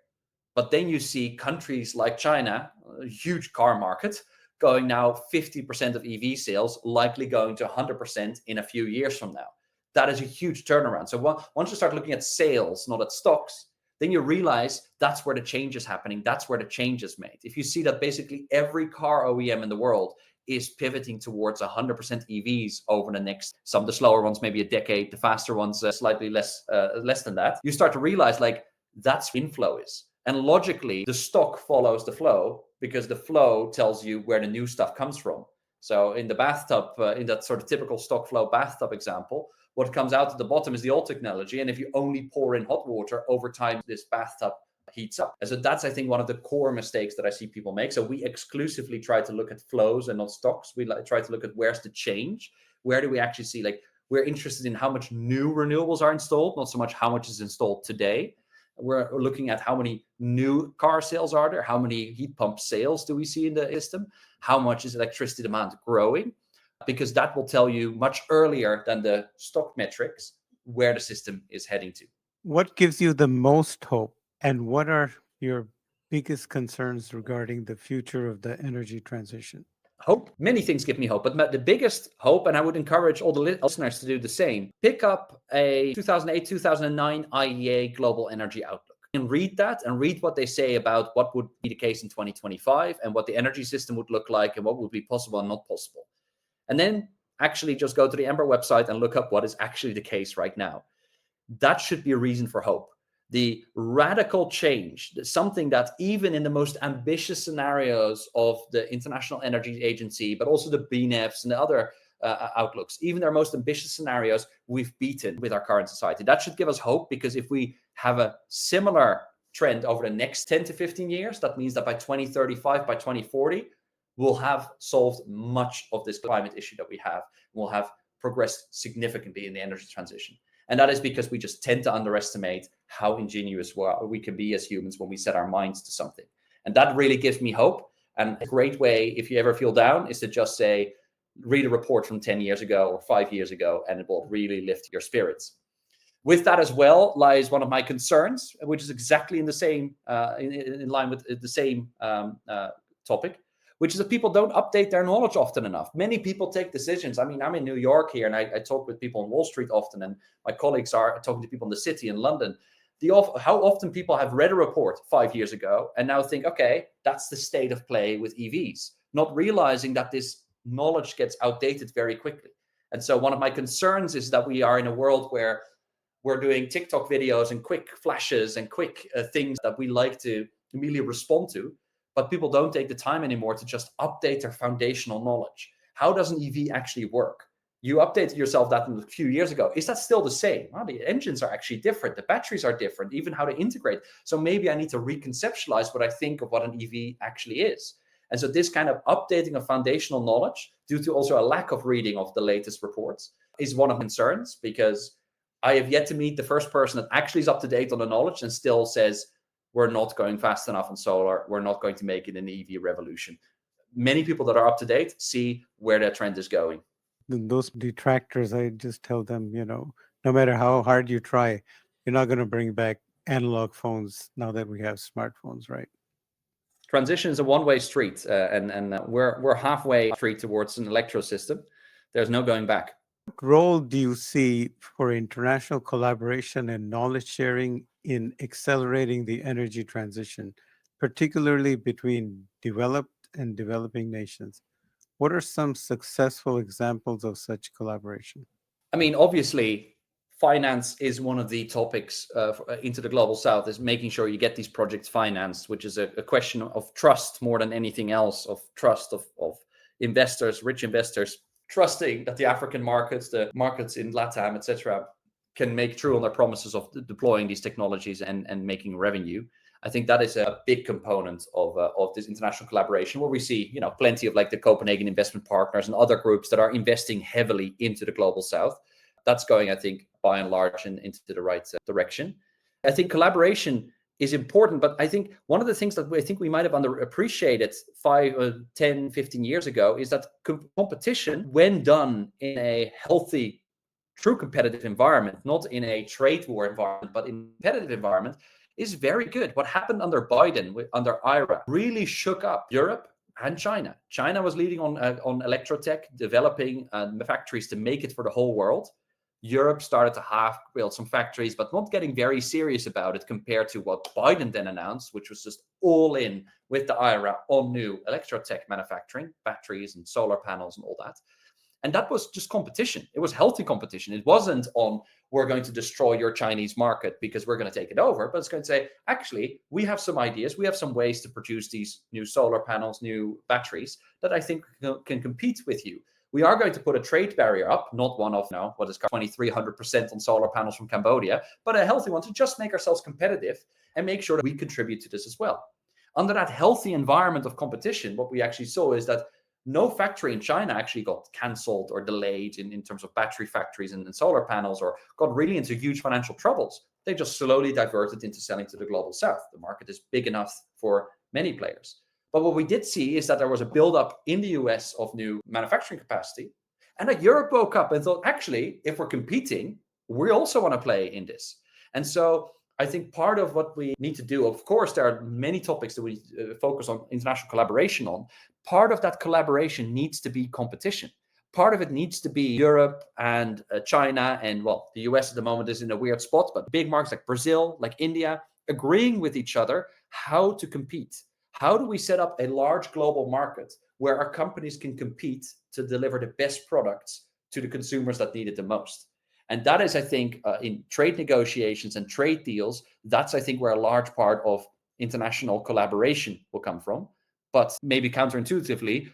But then you see countries like China, a huge car market, going now 50% of EV sales, likely going to 100% in a few years from now. That is a huge turnaround. So once you start looking at sales, not at stocks, then you realize that's where the change is happening. That's where the change is made. If you see that basically every car OEM in the world is pivoting towards 100% EVs over the next, some of the slower ones, maybe a decade, the faster ones, slightly less than that, you start to realize like that's inflow is. And logically, the stock follows the flow because the flow tells you where the new stuff comes from. So in the bathtub, in that sort of typical stock flow bathtub example, what comes out at the bottom is the old technology. And if you only pour in hot water, over time, this bathtub heats up. And so that's, I think, one of the core mistakes that I see people make. So we exclusively try to look at flows and not stocks. We try to look at where's the change. Where do we actually see, like, we're interested in how much new renewables are installed, not so much how much is installed today. We're looking at how many new car sales are there, how many heat pump sales do we see in the system, how much is electricity demand growing, because that will tell you much earlier than the stock metrics where the system is heading to. What gives you the most hope? And what are your biggest concerns regarding the future of the energy transition? Hope, many things give me hope, but the biggest hope, and I would encourage all the listeners to do the same, pick up a 2008-2009 IEA Global Energy Outlook and read that and read what they say about what would be the case in 2025 and what the energy system would look like and what would be possible and not possible. And then actually just go to the Ember website and look up what is actually the case right now. That should be a reason for hope. The radical change, something that even in the most ambitious scenarios of the International Energy Agency, but also the BNEFs and the other outlooks, even their most ambitious scenarios, we've beaten with our current society. That should give us hope, because if we have a similar trend over the next 10 to 15 years, that means that by 2035, by 2040, we'll have solved much of this climate issue that we have. We'll have progressed significantly in the energy transition. And that is because we just tend to underestimate how ingenious we can be as humans when we set our minds to something. And that really gives me hope. And a great way, if you ever feel down, is to just say, read a report from 10 years ago or 5 years ago, and it will really lift your spirits. With that as well lies one of my concerns, which is exactly in the same, in line with the same topic, which is that people don't update their knowledge often enough. Many people take decisions. I mean, I'm in New York here, and I talk with people on Wall Street often, and my colleagues are talking to people in the city in London. How often people have read a report 5 years ago and now think, okay, that's the state of play with EVs, not realizing that this knowledge gets outdated very quickly. And so one of my concerns is that we are in a world where we're doing TikTok videos and quick flashes and quick things that we like to immediately respond to, but people don't take the time anymore to just update their foundational knowledge. How does an EV actually work? You updated yourself that a few years ago. Is that still the same? Well, the engines are actually different. The batteries are different, even how to integrate. So maybe I need to reconceptualize what I think of what an EV actually is. And so this kind of updating of foundational knowledge, due to also a lack of reading of the latest reports, is one of the concerns, because I have yet to meet the first person that actually is up to date on the knowledge and still says, we're not going fast enough on solar. We're not going to make it an EV revolution. Many people that are up to date see where that trend is going. Those detractors, I just tell them, no matter how hard you try, you're not going to bring back analog phones now that we have smartphones, right? Transition is a one-way street, and we're halfway street towards an electro system. There's no going back. What role do you see for international collaboration and knowledge sharing in accelerating the energy transition, particularly between developed and developing nations? What are some successful examples of such collaboration? I mean, obviously, finance is one of the topics into the global south, is making sure you get these projects financed, which is a question of trust more than anything else, of trust of investors, rich investors, trusting that the African markets, the markets in LATAM, etc., can make true on their promises of deploying these technologies and making revenue. I think that is a big component of this international collaboration, where we see, plenty of like the Copenhagen investment partners and other groups that are investing heavily into the global south. That's going, I think, by and large, into the right direction. I think collaboration is important, but I think one of the things that I think we might have underappreciated 5, 10, 15 years ago is that competition, when done in a healthy, true competitive environment, not in a trade war environment, but in a competitive environment, is very good. What happened under Biden, under IRA, really shook up Europe and China. China was leading on electrotech, developing factories to make it for the whole world. Europe started to build some factories, but not getting very serious about it compared to what Biden then announced, which was just all in with the IRA on new electrotech manufacturing, batteries and solar panels and all that. And that was just competition. It was healthy competition. It wasn't on, we're going to destroy your Chinese market because we're going to take it over, but it's going to say, actually, we have some ideas. We have some ways to produce these new solar panels, new batteries that I think can compete with you. We are going to put a trade barrier up, not one of what is 2,300% on solar panels from Cambodia, but a healthy one to just make ourselves competitive and make sure that we contribute to this as well. Under that healthy environment of competition, what we actually saw is that no factory in China actually got canceled or delayed in terms of battery factories and solar panels, or got really into huge financial troubles. They just slowly diverted into selling to the global south. The market is big enough for many players. But what we did see is that there was a buildup in the US of new manufacturing capacity, and that Europe woke up and thought, actually, if we're competing, we also want to play in this. And so I think part of what we need to do, of course, there are many topics that we focus on international collaboration on. Part of that collaboration needs to be competition. Part of it needs to be Europe and China, and the US at the moment is in a weird spot, but big markets like Brazil, like India, agreeing with each other how to compete. How do we set up a large global market where our companies can compete to deliver the best products to the consumers that need it the most? And that is, I think, in trade negotiations and trade deals, that's, I think, where a large part of international collaboration will come from. But maybe counterintuitively,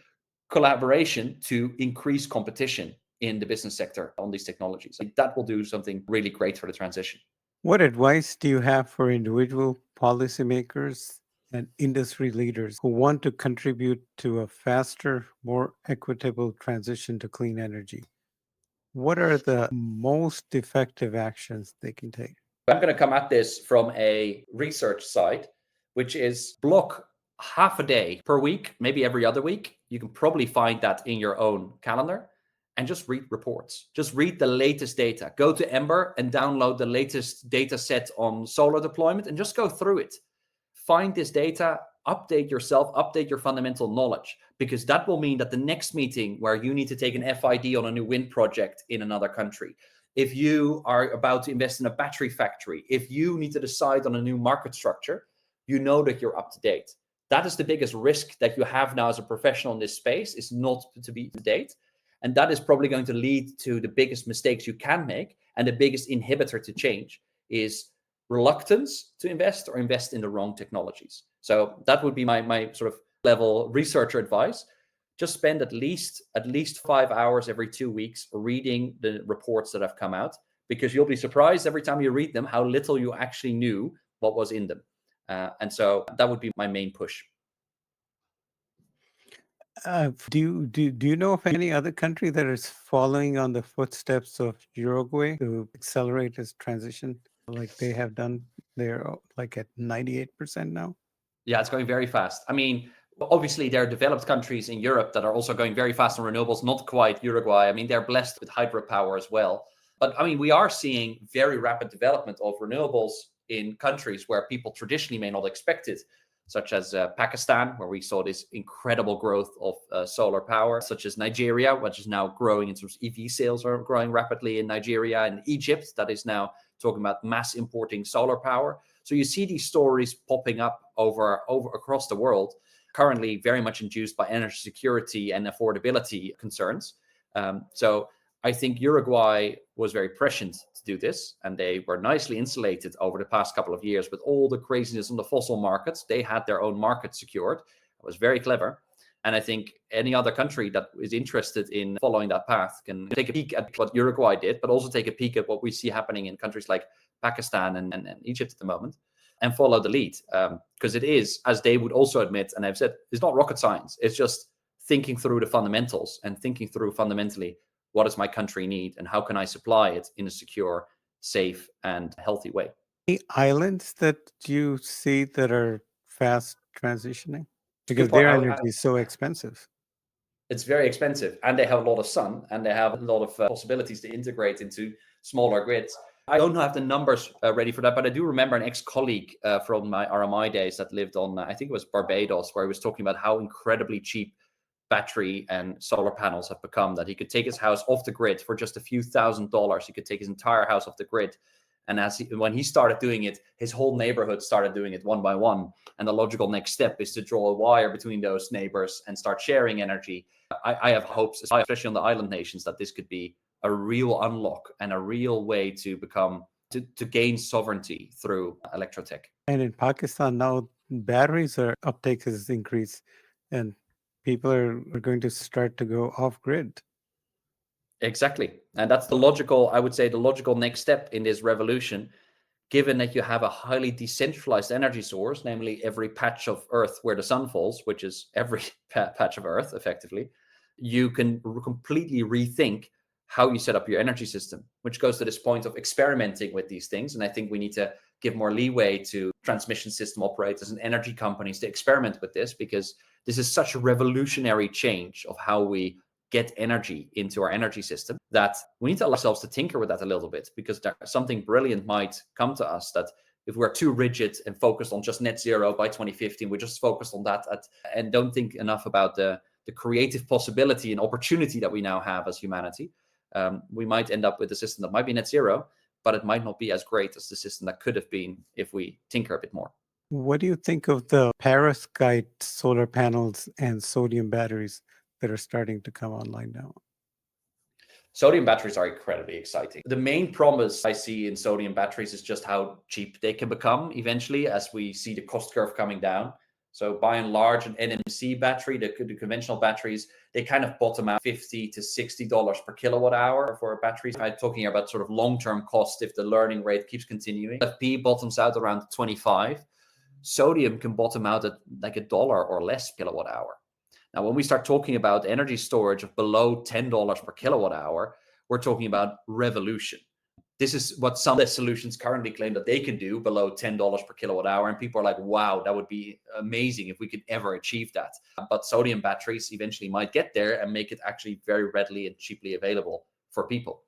collaboration to increase competition in the business sector on these technologies. I think that will do something really great for the transition. What advice do you have for individual policymakers and industry leaders who want to contribute to a faster, more equitable transition to clean energy? What are the most effective actions they can take? I'm going to come at this from a research side, which is block half a day per week, maybe every other week. You can probably find that in your own calendar, and just read reports. Just read the latest data. Go to Ember and download the latest data set on solar deployment and just go through it. Find this data, update yourself, update your fundamental knowledge, because that will mean that the next meeting where you need to take an FID on a new wind project in another country, if you are about to invest in a battery factory, if you need to decide on a new market structure, you know that you're up to date. That is the biggest risk that you have now as a professional in this space, is not to be up to date. And that is probably going to lead to the biggest mistakes you can make. And the biggest inhibitor to change is reluctance to invest or invest in the wrong technologies. So that would be my sort of level researcher advice. Just spend at least 5 hours every 2 weeks reading the reports that have come out, because you'll be surprised every time you read them how little you actually knew what was in them. And so that would be my main push. Do you know of any other country that is following on the footsteps of Uruguay to accelerate its transition like they have done? They're like at 98% now. Yeah, it's going very fast. I mean, obviously, there are developed countries in Europe that are also going very fast on renewables, not quite Uruguay. I mean, they're blessed with hydropower as well. But I mean, we are seeing very rapid development of renewables in countries where people traditionally may not expect it, such as Pakistan, where we saw this incredible growth of solar power, such as Nigeria, which is now growing in terms of EV sales are growing rapidly in Nigeria, and Egypt, that is now talking about mass importing solar power. So you see these stories popping up over across the world, currently very much induced by energy security and affordability concerns. So I think Uruguay was very prescient to do this, and they were nicely insulated over the past couple of years with all the craziness on the fossil markets. They had their own market secured. It was very clever. And I think any other country that is interested in following that path can take a peek at what Uruguay did, but also take a peek at what we see happening in countries like Pakistan and Egypt at the moment, and follow the lead. Because it is, as they would also admit, and I've said, it's not rocket science. It's just thinking through the fundamentals and thinking through fundamentally, what does my country need and how can I supply it in a secure, safe, and healthy way. Any islands that you see that are fast transitioning? Good Because point. their energy is so expensive. It's very expensive, and they have a lot of sun, and they have a lot of possibilities to integrate into smaller grids. I don't have the numbers ready for that, but I do remember an ex-colleague from my RMI days that lived on, I think it was Barbados, where he was talking about how incredibly cheap battery and solar panels have become, that he could take his house off the grid for just a few $1,000s. He could take his entire house off the grid. And when he started doing it, his whole neighborhood started doing it one by one. And the logical next step is to draw a wire between those neighbors and start sharing energy. I have hopes, especially on the island nations, that this could be a real unlock and a real way to gain sovereignty through electrotech. And in Pakistan now, batteries are uptake has increased, and people are going to start to go off grid. Exactly. And that's I would say, the logical next step in this revolution, given that you have a highly decentralized energy source, namely every patch of Earth where the sun falls, which is every patch of Earth, effectively, you can completely rethink how you set up your energy system, which goes to this point of experimenting with these things. And I think we need to give more leeway to transmission system operators and energy companies to experiment with this, because this is such a revolutionary change of how we get energy into our energy system, that we need to allow ourselves to tinker with that a little bit, because something brilliant might come to us that if we're too rigid and focused on just net zero by 2050, we're just focused on that and don't think enough about the creative possibility and opportunity that we now have as humanity, we might end up with a system that might be net zero, but it might not be as great as the system that could have been if we tinker a bit more. What do you think of the perovskite solar panels and sodium batteries that are starting to come online now? Sodium batteries are incredibly exciting. The main promise I see in sodium batteries is just how cheap they can become eventually as we see the cost curve coming down. So by and large, an NMC battery, the conventional batteries, they kind of bottom out $50 to $60 per kilowatt hour for batteries. I'm talking about sort of long-term cost if the learning rate keeps continuing. FP bottoms out around 25. Sodium can bottom out at like $1 or less kilowatt hour. Now, when we start talking about energy storage of below $10 per kilowatt hour, we're talking about revolution. This is what some of the solutions currently claim that they can do, below $10 per kilowatt hour. And people are like, wow, that would be amazing if we could ever achieve that. But sodium batteries eventually might get there and make it actually very readily and cheaply available for people.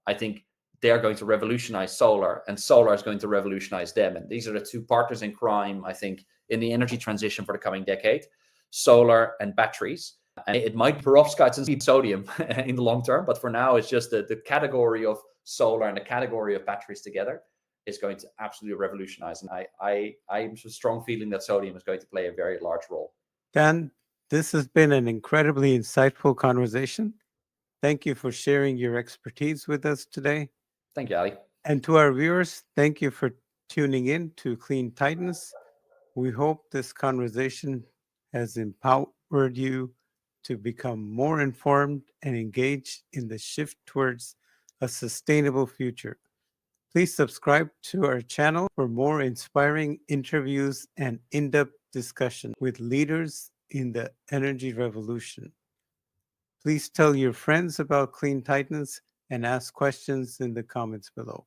I think they are going to revolutionize solar, and solar is going to revolutionize them. And these are the two partners in crime, I think, in the energy transition for the coming decade: solar and batteries. And it might perovskites and sodium in the long term, but for now, it's just the category of solar and the category of batteries together is going to absolutely revolutionize. And I am a strong feeling that sodium is going to play a very large role. Dan, this has been an incredibly insightful conversation. Thank you for sharing your expertise with us today. Thank you, Ali. And to our viewers, thank you for tuning in to Clean Titans. We hope this conversation has empowered you to become more informed and engaged in the shift towards a sustainable future. Please subscribe to our channel for more inspiring interviews and in depth discussion with leaders in the energy revolution. Please tell your friends about Clean Titans and ask questions in the comments below.